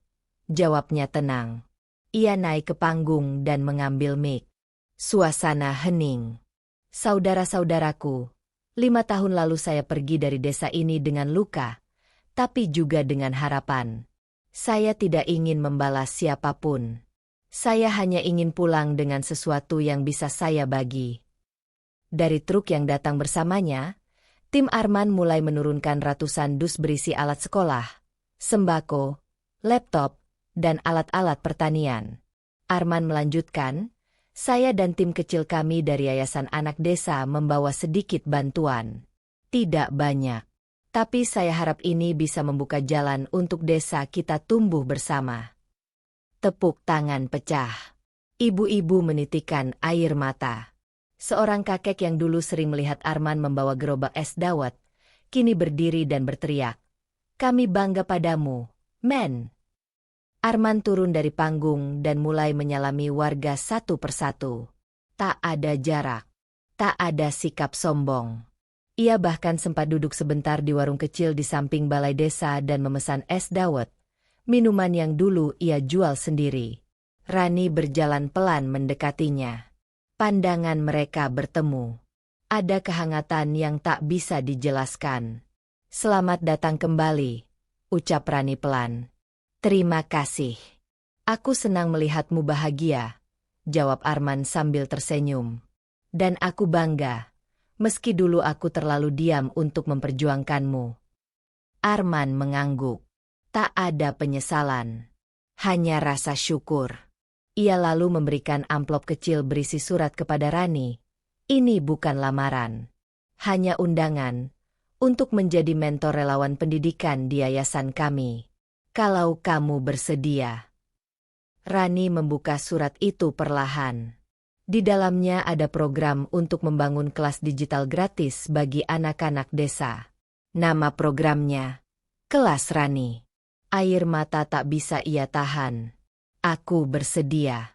A: Jawabnya tenang. Ia naik ke panggung dan mengambil mic. Suasana hening. Saudara-saudaraku, 5 tahun lalu saya pergi dari desa ini dengan luka, tapi juga dengan harapan. Saya tidak ingin membalas siapapun. Saya hanya ingin pulang dengan sesuatu yang bisa saya bagi. Dari truk yang datang bersamanya, tim Arman mulai menurunkan ratusan dus berisi alat sekolah, sembako, laptop, dan alat-alat pertanian. Arman melanjutkan, saya dan tim kecil kami dari Yayasan Anak Desa membawa sedikit bantuan. Tidak banyak. Tapi saya harap ini bisa membuka jalan untuk desa kita tumbuh bersama. Tepuk tangan pecah. Ibu-ibu menitikkan air mata. Seorang kakek yang dulu sering melihat Arman membawa gerobak es dawet, kini berdiri dan berteriak. Kami bangga padamu, men. Arman turun dari panggung dan mulai menyalami warga satu persatu. Tak ada jarak. Tak ada sikap sombong. Ia bahkan sempat duduk sebentar di warung kecil di samping balai desa dan memesan es dawet, minuman yang dulu ia jual sendiri. Rani berjalan pelan mendekatinya. Pandangan mereka bertemu. Ada kehangatan yang tak bisa dijelaskan. Selamat datang kembali, ucap Rani pelan. Terima kasih. Aku senang melihatmu bahagia, jawab Arman sambil tersenyum. Dan aku bangga, meski dulu aku terlalu diam untuk memperjuangkanmu. Arman mengangguk. Tak ada penyesalan, hanya rasa syukur. Ia lalu memberikan amplop kecil berisi surat kepada Rani. Ini bukan lamaran, hanya undangan untuk menjadi mentor relawan pendidikan di yayasan kami. Kalau kamu bersedia. Rani membuka surat itu perlahan. Di dalamnya ada program untuk membangun kelas digital gratis bagi anak-anak desa. Nama programnya, Kelas Rani. Air mata tak bisa ia tahan. Aku bersedia.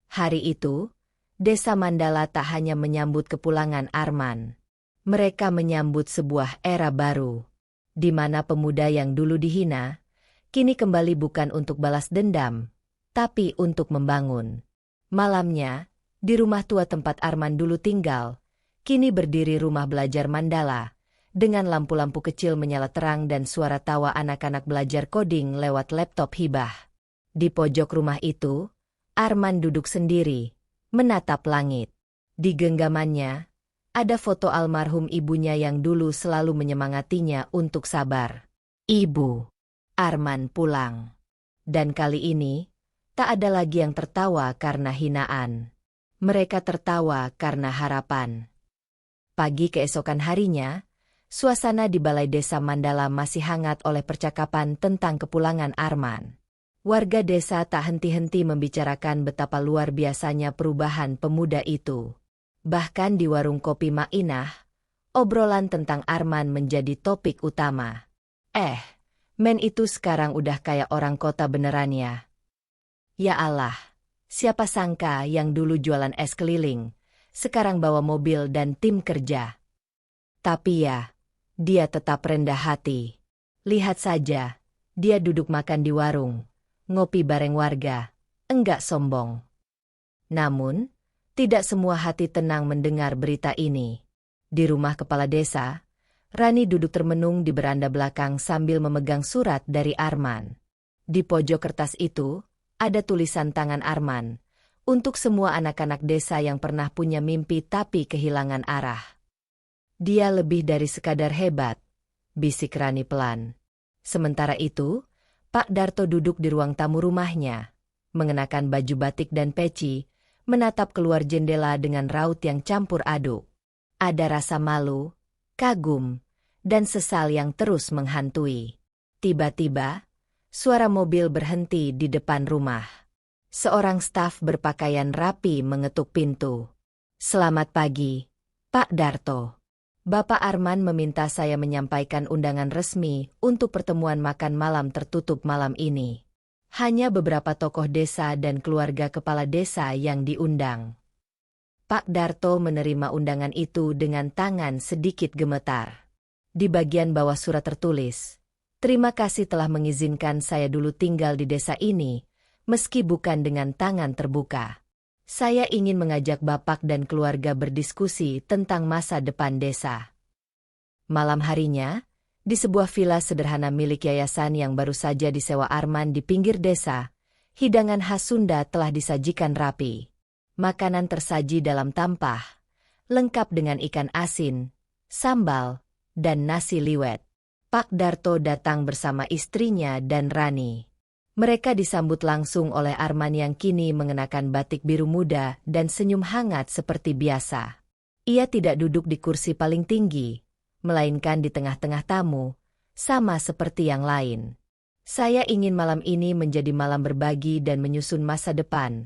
A: Hari itu, Desa Mandala tak hanya menyambut kepulangan Arman. Mereka menyambut sebuah era baru, di mana pemuda yang dulu dihina, kini kembali bukan untuk balas dendam, tapi untuk membangun. Malamnya, di rumah tua tempat Arman dulu tinggal, kini berdiri rumah belajar Mandala, dengan lampu-lampu kecil menyala terang dan suara tawa anak-anak belajar coding lewat laptop hibah. Di pojok rumah itu, Arman duduk sendiri, menatap langit. Di genggamannya, ada foto almarhum ibunya yang dulu selalu menyemangatinya untuk sabar. Ibu. Arman pulang. Dan kali ini, tak ada lagi yang tertawa karena hinaan. Mereka tertawa karena harapan. Pagi keesokan harinya, suasana di Balai Desa Mandala masih hangat oleh percakapan tentang kepulangan Arman. Warga desa tak henti-henti membicarakan betapa luar biasanya perubahan pemuda itu. Bahkan di warung kopi Mainah, obrolan tentang Arman menjadi topik utama. Men itu sekarang udah kayak orang kota beneran ya. Ya Allah, siapa sangka yang dulu jualan es keliling, sekarang bawa mobil dan tim kerja. Tapi ya, dia tetap rendah hati. Lihat saja, dia duduk makan di warung, ngopi bareng warga, enggak sombong. Namun, tidak semua hati tenang mendengar berita ini. Di rumah kepala desa, Rani duduk termenung di beranda belakang sambil memegang surat dari Arman. Di pojok kertas itu, ada tulisan tangan Arman, untuk semua anak-anak desa yang pernah punya mimpi tapi kehilangan arah. Dia lebih dari sekadar hebat, bisik Rani pelan. Sementara itu, Pak Darto duduk di ruang tamu rumahnya, mengenakan baju batik dan peci, menatap keluar jendela dengan raut yang campur aduk. Ada rasa malu, kagum, dan sesal yang terus menghantui. Tiba-tiba, suara mobil berhenti di depan rumah. Seorang staf berpakaian rapi mengetuk pintu. Selamat pagi, Pak Darto. Bapak Arman meminta saya menyampaikan undangan resmi untuk pertemuan makan malam tertutup malam ini. Hanya beberapa tokoh desa dan keluarga kepala desa yang diundang. Pak Darto menerima undangan itu dengan tangan sedikit gemetar. Di bagian bawah surat tertulis, "Terima kasih telah mengizinkan saya dulu tinggal di desa ini, meski bukan dengan tangan terbuka. Saya ingin mengajak Bapak dan keluarga berdiskusi tentang masa depan desa." Malam harinya, di sebuah villa sederhana milik yayasan yang baru saja disewa Arman di pinggir desa, hidangan khas Sunda telah disajikan rapi. Makanan tersaji dalam tampah, lengkap dengan ikan asin, sambal, dan nasi liwet. Pak Darto datang bersama istrinya dan Rani. Mereka disambut langsung oleh Arman yang kini mengenakan batik biru muda dan senyum hangat seperti biasa. Ia tidak duduk di kursi paling tinggi, melainkan di tengah-tengah tamu, sama seperti yang lain. "Saya ingin malam ini menjadi malam berbagi dan menyusun masa depan,"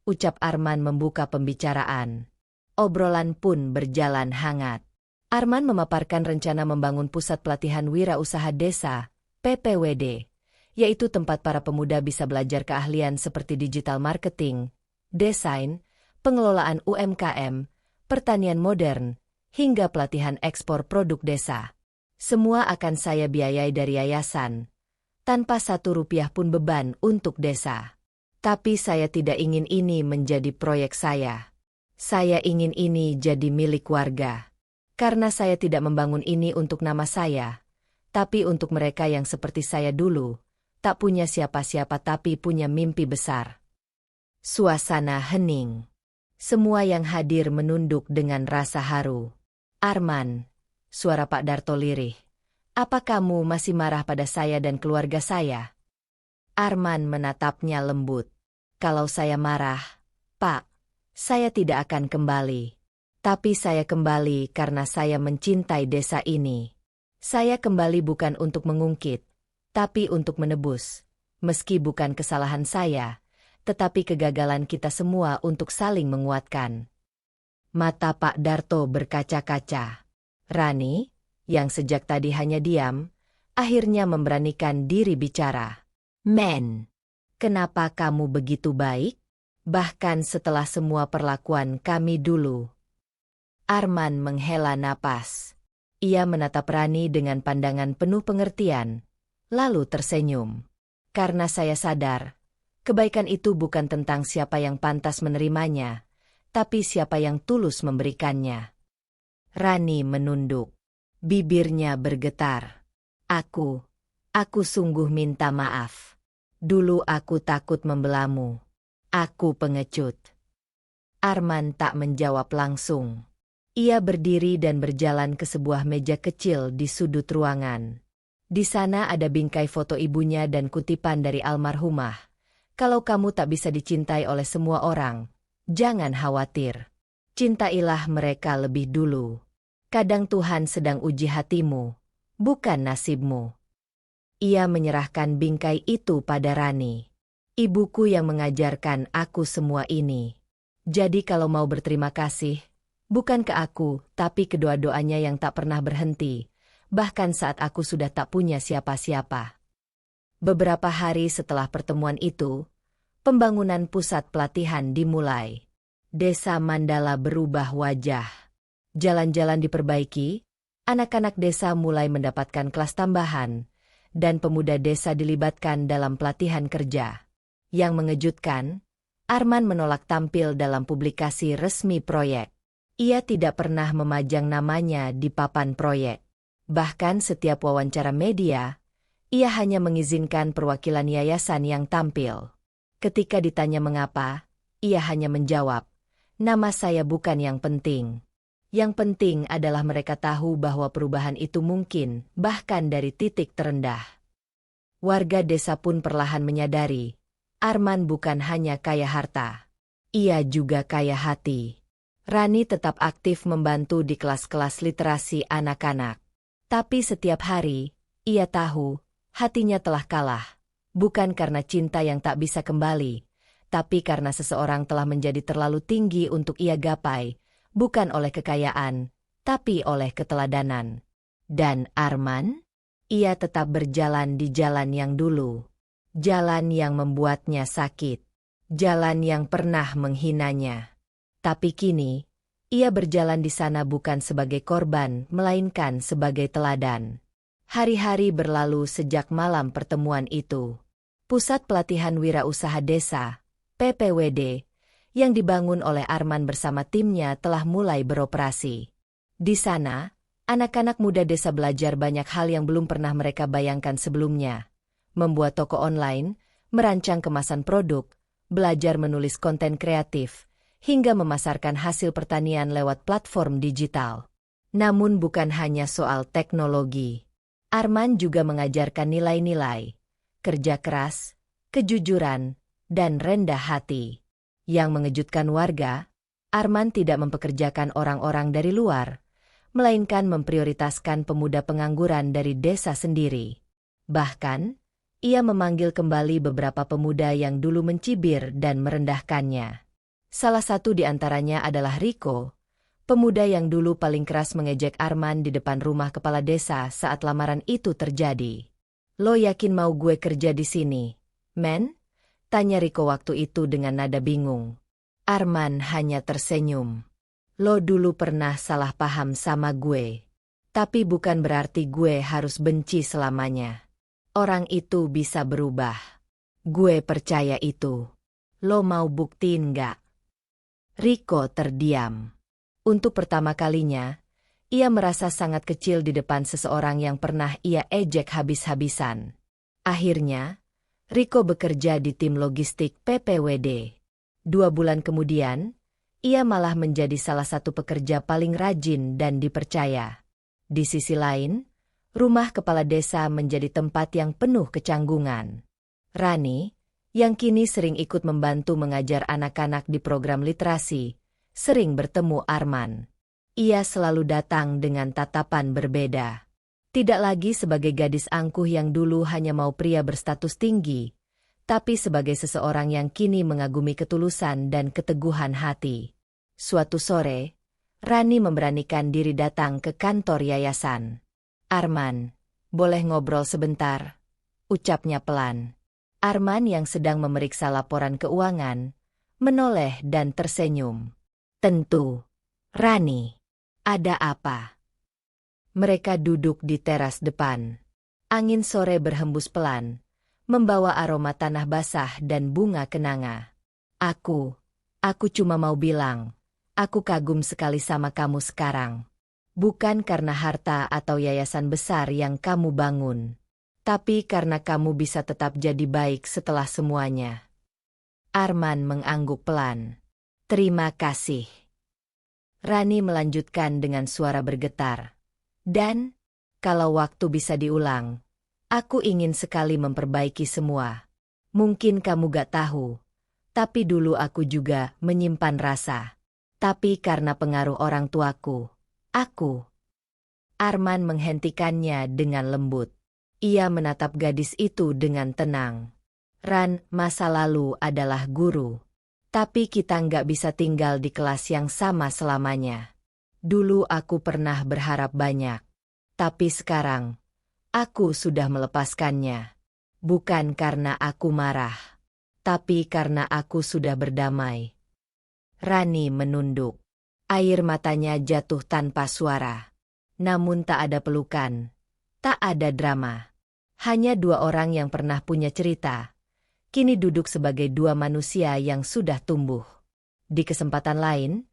A: ucap Arman membuka pembicaraan. Obrolan pun berjalan hangat. Arman memaparkan rencana membangun pusat pelatihan wirausaha desa, PPWD, yaitu tempat para pemuda bisa belajar keahlian seperti digital marketing, desain, pengelolaan UMKM, pertanian modern, hingga pelatihan ekspor produk desa. Semua akan saya biayai dari yayasan, tanpa Rp1 pun beban untuk desa. Tapi saya tidak ingin ini menjadi proyek saya. Saya ingin ini jadi milik warga. Karena saya tidak membangun ini untuk nama saya, Tapi untuk mereka yang seperti saya dulu, tak punya siapa-siapa tapi punya mimpi besar. Suasana hening. Semua yang hadir menunduk dengan rasa haru. Arman, suara Pak Darto lirih. Apa kamu masih marah pada saya dan keluarga saya? Arman menatapnya lembut. Kalau saya marah, Pak, saya tidak akan kembali. Tapi saya kembali karena saya mencintai desa ini. Saya kembali bukan untuk mengungkit, tapi untuk menebus. Meski bukan kesalahan saya, tetapi kegagalan kita semua untuk saling menguatkan. Mata Pak Darto berkaca-kaca. Rani, yang sejak tadi hanya diam, akhirnya memberanikan diri bicara. Men, kenapa kamu begitu baik? Bahkan setelah semua perlakuan kami dulu. Arman menghela napas. Ia menatap Rani dengan pandangan penuh pengertian, lalu tersenyum. Karena saya sadar, kebaikan itu bukan tentang siapa yang pantas menerimanya, tapi siapa yang tulus memberikannya. Rani menunduk. Bibirnya bergetar. Aku sungguh minta maaf. Dulu aku takut membelamu. Aku pengecut. Arman tak menjawab langsung. Ia berdiri dan berjalan ke sebuah meja kecil di sudut ruangan. Di sana ada bingkai foto ibunya dan kutipan dari almarhumah. Kalau kamu tak bisa dicintai oleh semua orang, jangan khawatir. Cintailah mereka lebih dulu. Kadang Tuhan sedang uji hatimu, bukan nasibmu. Ia menyerahkan bingkai itu pada Rani. Ibuku yang mengajarkan aku semua ini. Jadi kalau mau berterima kasih, bukan ke aku, tapi kedua-doanya yang tak pernah berhenti, bahkan saat aku sudah tak punya siapa-siapa. Beberapa hari setelah pertemuan itu, pembangunan pusat pelatihan dimulai. Desa Mandala berubah wajah. Jalan-jalan diperbaiki, anak-anak desa mulai mendapatkan kelas tambahan, dan pemuda desa dilibatkan dalam pelatihan kerja. Yang mengejutkan, Arman menolak tampil dalam publikasi resmi proyek. Ia tidak pernah memajang namanya di papan proyek. Bahkan setiap wawancara media, ia hanya mengizinkan perwakilan yayasan yang tampil. Ketika ditanya mengapa, ia hanya menjawab, "Nama saya bukan yang penting. Yang penting adalah mereka tahu bahwa perubahan itu mungkin, bahkan dari titik terendah." Warga desa pun perlahan menyadari, Arman bukan hanya kaya harta. Ia juga kaya hati. Rani tetap aktif membantu di kelas-kelas literasi anak-anak. Tapi setiap hari, ia tahu, hatinya telah kalah. Bukan karena cinta yang tak bisa kembali, tapi karena seseorang telah menjadi terlalu tinggi untuk ia gapai, bukan oleh kekayaan, tapi oleh keteladanan. Dan Arman? Ia tetap berjalan di jalan yang dulu. Jalan yang membuatnya sakit. Jalan yang pernah menghinanya. Tapi kini, ia berjalan di sana bukan sebagai korban, melainkan sebagai teladan. Hari-hari berlalu sejak malam pertemuan itu. Pusat Pelatihan Wirausaha Desa, PPWD, yang dibangun oleh Arman bersama timnya telah mulai beroperasi. Di sana, anak-anak muda desa belajar banyak hal yang belum pernah mereka bayangkan sebelumnya. Membuat toko online, merancang kemasan produk, belajar menulis konten kreatif, hingga memasarkan hasil pertanian lewat platform digital. Namun bukan hanya soal teknologi. Arman juga mengajarkan nilai-nilai, kerja keras, kejujuran, dan rendah hati. Yang mengejutkan warga, Arman tidak mempekerjakan orang-orang dari luar, melainkan memprioritaskan pemuda pengangguran dari desa sendiri. Bahkan, ia memanggil kembali beberapa pemuda yang dulu mencibir dan merendahkannya. Salah satu di antaranya adalah Riko, pemuda yang dulu paling keras mengejek Arman di depan rumah kepala desa saat lamaran itu terjadi. "Lo yakin mau gue kerja di sini, men?" tanya Riko waktu itu dengan nada bingung. Arman hanya tersenyum. "Lo dulu pernah salah paham sama gue. Tapi bukan berarti gue harus benci selamanya. Orang itu bisa berubah. Gue percaya itu. Lo mau buktiin nggak?" Riko terdiam. Untuk pertama kalinya, Ia merasa sangat kecil di depan seseorang yang pernah ia ejek habis-habisan. Akhirnya, Riko bekerja di tim logistik PPWD. 2 bulan kemudian, ia malah menjadi salah satu pekerja paling rajin dan dipercaya. Di sisi lain, rumah kepala desa menjadi tempat yang penuh kecanggungan. Rani, yang kini sering ikut membantu mengajar anak-anak di program literasi, sering bertemu Arman. Ia selalu datang dengan tatapan berbeda. Tidak lagi sebagai gadis angkuh yang dulu hanya mau pria berstatus tinggi, tapi sebagai seseorang yang kini mengagumi ketulusan dan keteguhan hati. Suatu sore, Rani memberanikan diri datang ke kantor yayasan. "Arman, boleh ngobrol sebentar?" ucapnya pelan. Arman yang sedang memeriksa laporan keuangan, menoleh dan tersenyum. "Tentu, Rani. Ada apa?" Mereka duduk di teras depan. Angin sore berhembus pelan, membawa aroma tanah basah dan bunga kenanga. Aku cuma mau bilang, aku kagum sekali sama kamu sekarang. Bukan karena harta atau yayasan besar yang kamu bangun, tapi karena kamu bisa tetap jadi baik setelah semuanya." Arman mengangguk pelan. "Terima kasih." Rani melanjutkan dengan suara bergetar. "Dan, kalau waktu bisa diulang, aku ingin sekali memperbaiki semua. Mungkin kamu gak tahu, tapi dulu aku juga menyimpan rasa. Tapi karena pengaruh orang tuaku, aku..." Arman menghentikannya dengan lembut. Ia menatap gadis itu dengan tenang. "Ran, masa lalu adalah guru. Tapi kita nggak bisa tinggal di kelas yang sama selamanya. Dulu aku pernah berharap banyak. Tapi sekarang, aku sudah melepaskannya. Bukan karena aku marah, tapi karena aku sudah berdamai." Rani menunduk. Air matanya jatuh tanpa suara. Namun tak ada pelukan, tak ada drama. Hanya 2 orang yang pernah punya cerita, kini duduk sebagai 2 manusia yang sudah tumbuh. Di kesempatan lain,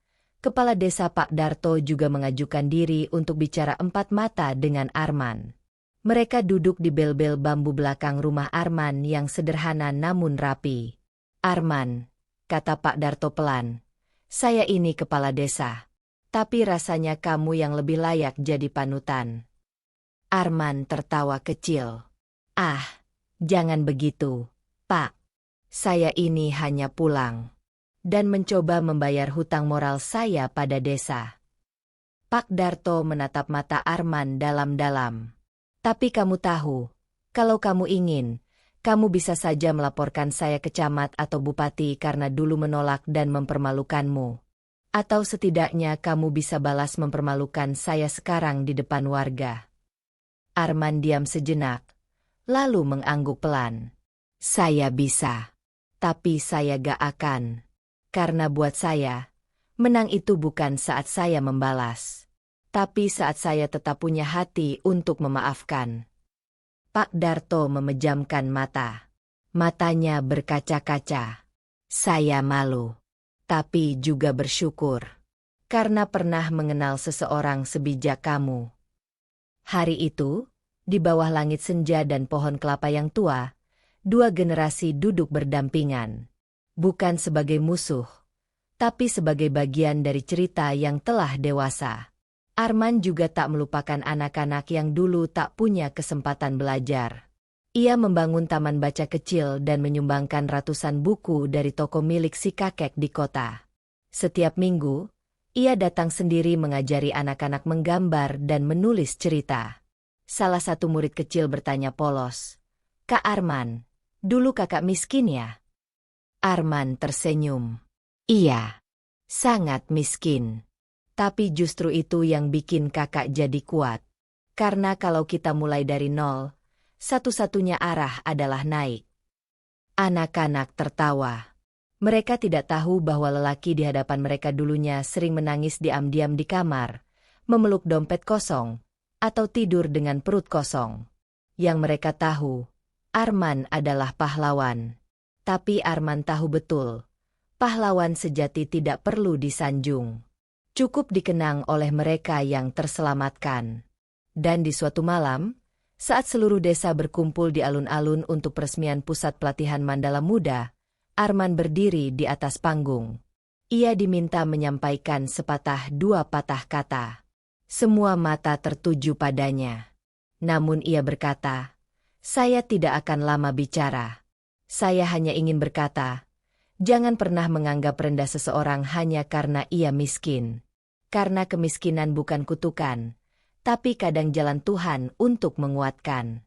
A: Kepala Desa Pak Darto juga mengajukan diri untuk bicara 4 mata dengan Arman. Mereka duduk di bel-bel bambu belakang rumah Arman yang sederhana namun rapi. "Arman," kata Pak Darto pelan, "saya ini kepala desa. Tapi rasanya kamu yang lebih layak jadi panutan." Arman tertawa kecil. "Ah, jangan begitu, Pak. Saya ini hanya pulang dan mencoba membayar hutang moral saya pada desa." Pak Darto menatap mata Arman dalam-dalam. "Tapi kamu tahu, kalau kamu ingin, kamu bisa saja melaporkan saya ke camat atau bupati karena dulu menolak dan mempermalukanmu. Atau setidaknya kamu bisa balas mempermalukan saya sekarang di depan warga." Arman diam sejenak, lalu mengangguk pelan. "Saya bisa. Tapi saya gak akan. Karena buat saya, menang itu bukan saat saya membalas, tapi saat saya tetap punya hati untuk memaafkan." Pak Darto memejamkan mata. Matanya berkaca-kaca. "Saya malu, tapi juga bersyukur. Karena pernah mengenal seseorang sebijak kamu." Hari itu, di bawah langit senja dan pohon kelapa yang tua, 2 generasi duduk berdampingan. Bukan sebagai musuh, tapi sebagai bagian dari cerita yang telah dewasa. Arman juga tak melupakan anak-anak yang dulu tak punya kesempatan belajar. Ia membangun taman baca kecil dan menyumbangkan ratusan buku dari toko milik si kakek di kota. Setiap minggu, ia datang sendiri mengajari anak-anak menggambar dan menulis cerita. Salah satu murid kecil bertanya polos, "Kak Arman, dulu kakak miskin ya?" Arman tersenyum. "Iya, sangat miskin. Tapi justru itu yang bikin kakak jadi kuat. Karena kalau kita mulai dari nol, satu-satunya arah adalah naik." Anak-anak tertawa. Mereka tidak tahu bahwa lelaki di hadapan mereka dulunya sering menangis diam-diam di kamar, memeluk dompet kosong, atau tidur dengan perut kosong. Yang mereka tahu, Arman adalah pahlawan. Tapi Arman tahu betul, pahlawan sejati tidak perlu disanjung. cukup dikenang oleh mereka yang terselamatkan. Dan di suatu malam, saat seluruh desa berkumpul di alun-alun untuk peresmian pusat pelatihan Mandala Muda, Arman berdiri di atas panggung. Ia diminta menyampaikan sepatah dua patah kata. Semua mata tertuju padanya. Namun ia berkata, "Saya tidak akan lama bicara. Saya hanya ingin berkata, jangan pernah menganggap rendah seseorang hanya karena ia miskin. Karena kemiskinan bukan kutukan, tapi kadang jalan Tuhan untuk menguatkan."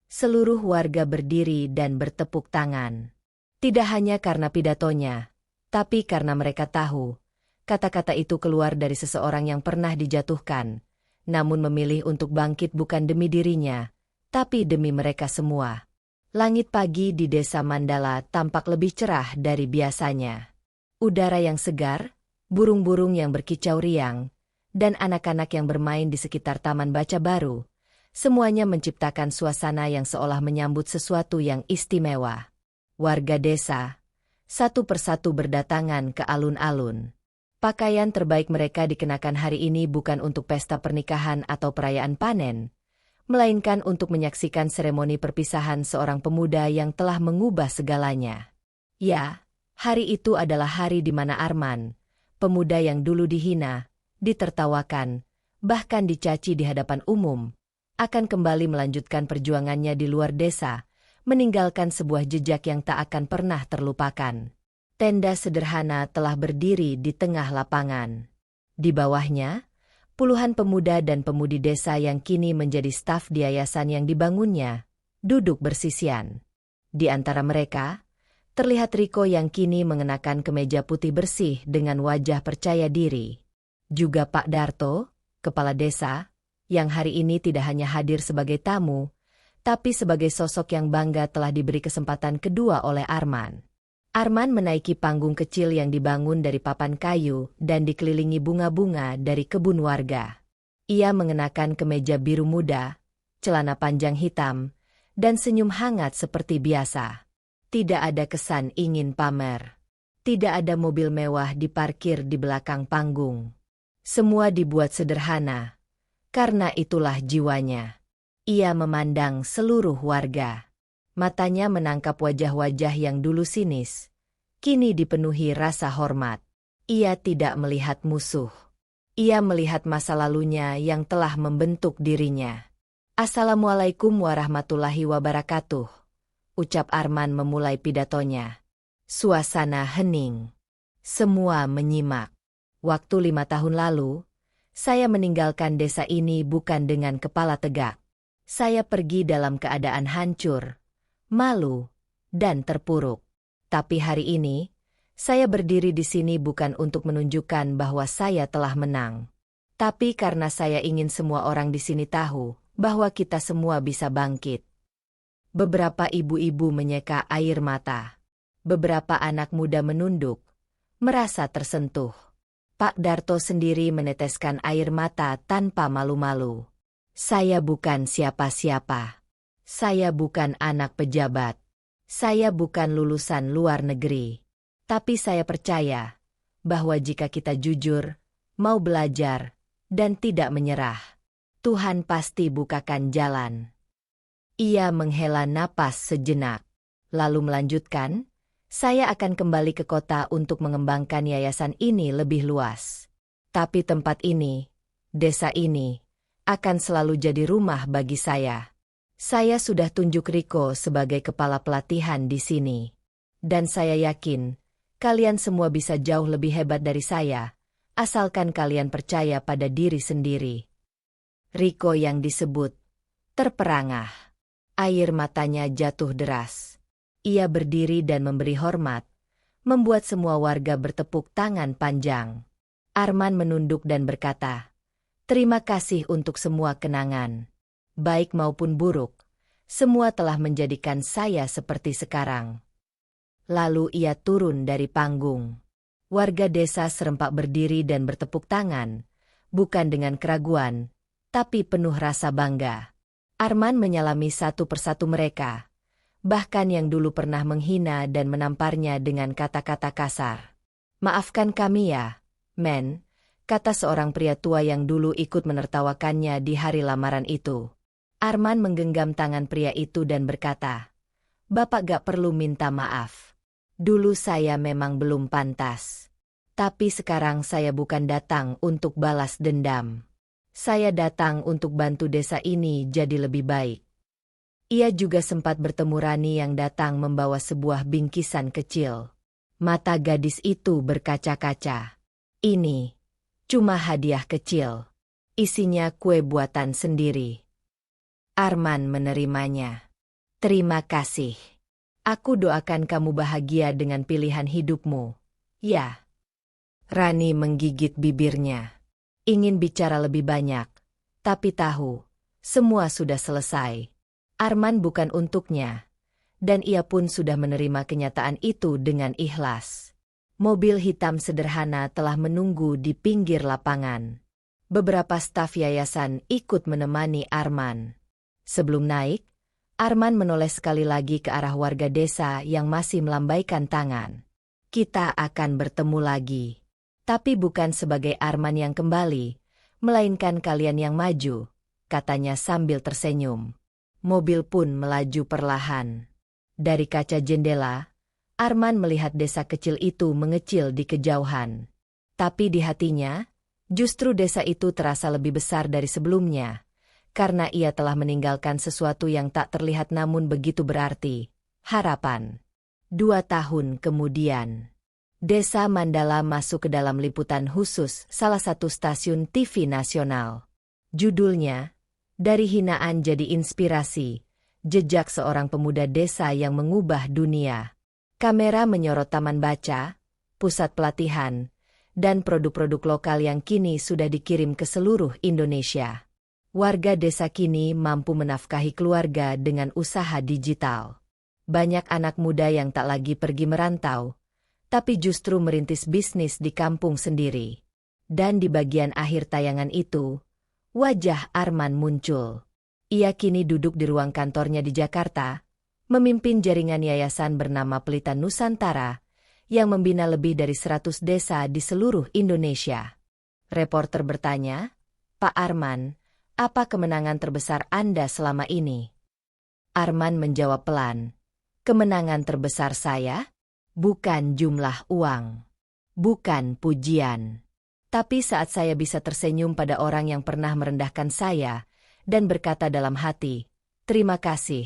A: Seluruh warga berdiri dan bertepuk tangan. Tidak hanya karena pidatonya, tapi karena mereka tahu, kata-kata itu keluar dari seseorang yang pernah dijatuhkan, namun memilih untuk bangkit bukan demi dirinya, tapi demi mereka semua. Langit pagi di desa Mandala tampak lebih cerah dari biasanya. Udara yang segar, burung-burung yang berkicau riang, dan anak-anak yang bermain di sekitar taman baca baru, semuanya menciptakan suasana yang seolah menyambut sesuatu yang istimewa. Warga desa, satu persatu berdatangan ke alun-alun. Pakaian terbaik mereka dikenakan hari ini bukan untuk pesta pernikahan atau perayaan panen, melainkan untuk menyaksikan seremoni perpisahan seorang pemuda yang telah mengubah segalanya. Ya, hari itu adalah hari di mana Arman, pemuda yang dulu dihina, ditertawakan, bahkan dicaci di hadapan umum, akan kembali melanjutkan perjuangannya di luar desa, meninggalkan sebuah jejak yang tak akan pernah terlupakan. Tenda sederhana telah berdiri di tengah lapangan. Di bawahnya, puluhan pemuda dan pemudi desa yang kini menjadi staf di yayasan yang dibangunnya, duduk bersisian. Di antara mereka, terlihat Riko yang kini mengenakan kemeja putih bersih dengan wajah percaya diri. Juga Pak Darto, kepala desa, yang hari ini tidak hanya hadir sebagai tamu, tapi sebagai sosok yang bangga telah diberi kesempatan kedua oleh Arman. Arman menaiki panggung kecil yang dibangun dari papan kayu dan dikelilingi bunga-bunga dari kebun warga. Ia mengenakan kemeja biru muda, celana panjang hitam, dan senyum hangat seperti biasa. Tidak ada kesan ingin pamer. Tidak ada mobil mewah diparkir di belakang panggung. Semua dibuat sederhana, karena itulah jiwanya. Ia memandang seluruh warga. Matanya menangkap wajah-wajah yang dulu sinis, kini dipenuhi rasa hormat. Ia tidak melihat musuh. Ia melihat masa lalunya yang telah membentuk dirinya. "Assalamualaikum warahmatullahi wabarakatuh," ucap Arman memulai pidatonya. Suasana hening. Semua menyimak. Waktu 5 tahun lalu, saya meninggalkan desa ini bukan dengan kepala tegak. Saya pergi dalam keadaan hancur, malu, dan terpuruk. Tapi hari ini, saya berdiri di sini bukan untuk menunjukkan bahwa saya telah menang. Tapi karena saya ingin semua orang di sini tahu bahwa kita semua bisa bangkit. Beberapa ibu-ibu menyeka air mata. Beberapa anak muda menunduk, merasa tersentuh. Pak Darto sendiri meneteskan air mata tanpa malu-malu. "Saya bukan siapa-siapa. Saya bukan anak pejabat. Saya bukan lulusan luar negeri. Tapi saya percaya bahwa jika kita jujur, mau belajar, dan tidak menyerah, Tuhan pasti bukakan jalan." Ia menghela napas sejenak, lalu melanjutkan, "Saya akan kembali ke kota untuk mengembangkan yayasan ini lebih luas. Tapi tempat ini, desa ini, akan selalu jadi rumah bagi saya. Saya sudah tunjuk Riko sebagai kepala pelatihan di sini. Dan saya yakin, kalian semua bisa jauh lebih hebat dari saya, asalkan kalian percaya pada diri sendiri." Riko yang disebut terperangah. Air matanya jatuh deras. Ia berdiri dan memberi hormat, membuat semua warga bertepuk tangan panjang. Arman menunduk dan berkata, "Terima kasih untuk semua kenangan. Baik maupun buruk, semua telah menjadikan saya seperti sekarang." Lalu ia turun dari panggung. Warga desa serempak berdiri dan bertepuk tangan, bukan dengan keraguan, tapi penuh rasa bangga. Arman menyalami satu persatu mereka, bahkan yang dulu pernah menghina dan menamparnya dengan kata-kata kasar. "Maafkan kami ya, men, kata seorang pria tua yang dulu ikut menertawakannya di hari lamaran itu. Arman menggenggam tangan pria itu dan berkata, "Bapak gak perlu minta maaf. Dulu saya memang belum pantas. Tapi sekarang saya bukan datang untuk balas dendam. Saya datang untuk bantu desa ini jadi lebih baik." Ia juga sempat bertemu Rani yang datang membawa sebuah bingkisan kecil. Mata gadis itu berkaca-kaca. "Ini cuma hadiah kecil. Isinya kue buatan sendiri." Arman menerimanya. "Terima kasih. Aku doakan kamu bahagia dengan pilihan hidupmu." "Ya." Rani menggigit bibirnya. Ingin bicara lebih banyak, tapi tahu, semua sudah selesai. Arman bukan untuknya, dan ia pun sudah menerima kenyataan itu dengan ikhlas. Mobil hitam sederhana telah menunggu di pinggir lapangan. Beberapa staf yayasan ikut menemani Arman. Sebelum naik, Arman menoleh sekali lagi ke arah warga desa yang masih melambaikan tangan. "Kita akan bertemu lagi. Tapi bukan sebagai Arman yang kembali, melainkan kalian yang maju," katanya sambil tersenyum. Mobil pun melaju perlahan. Dari kaca jendela, Arman melihat desa kecil itu mengecil di kejauhan. Tapi di hatinya, justru desa itu terasa lebih besar dari sebelumnya, karena ia telah meninggalkan sesuatu yang tak terlihat namun begitu berarti, harapan. 2 tahun kemudian, Desa Mandala masuk ke dalam liputan khusus salah satu stasiun TV nasional. Judulnya, "Dari Hinaan Jadi Inspirasi, Jejak Seorang Pemuda Desa yang Mengubah Dunia." Kamera menyorot taman baca, pusat pelatihan, dan produk-produk lokal yang kini sudah dikirim ke seluruh Indonesia. Warga desa kini mampu menafkahi keluarga dengan usaha digital. Banyak anak muda yang tak lagi pergi merantau, tapi justru merintis bisnis di kampung sendiri. Dan di bagian akhir tayangan itu, wajah Arman muncul. Ia kini duduk di ruang kantornya di Jakarta, memimpin jaringan yayasan bernama Pelita Nusantara, yang membina lebih dari 100 desa di seluruh Indonesia. Reporter bertanya, "Pak Arman, apa kemenangan terbesar Anda selama ini?" Arman menjawab pelan, "Kemenangan terbesar saya? Bukan jumlah uang. Bukan pujian. Tapi saat saya bisa tersenyum pada orang yang pernah merendahkan saya, dan berkata dalam hati, 'Terima kasih,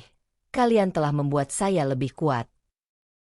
A: kalian telah membuat saya lebih kuat.'"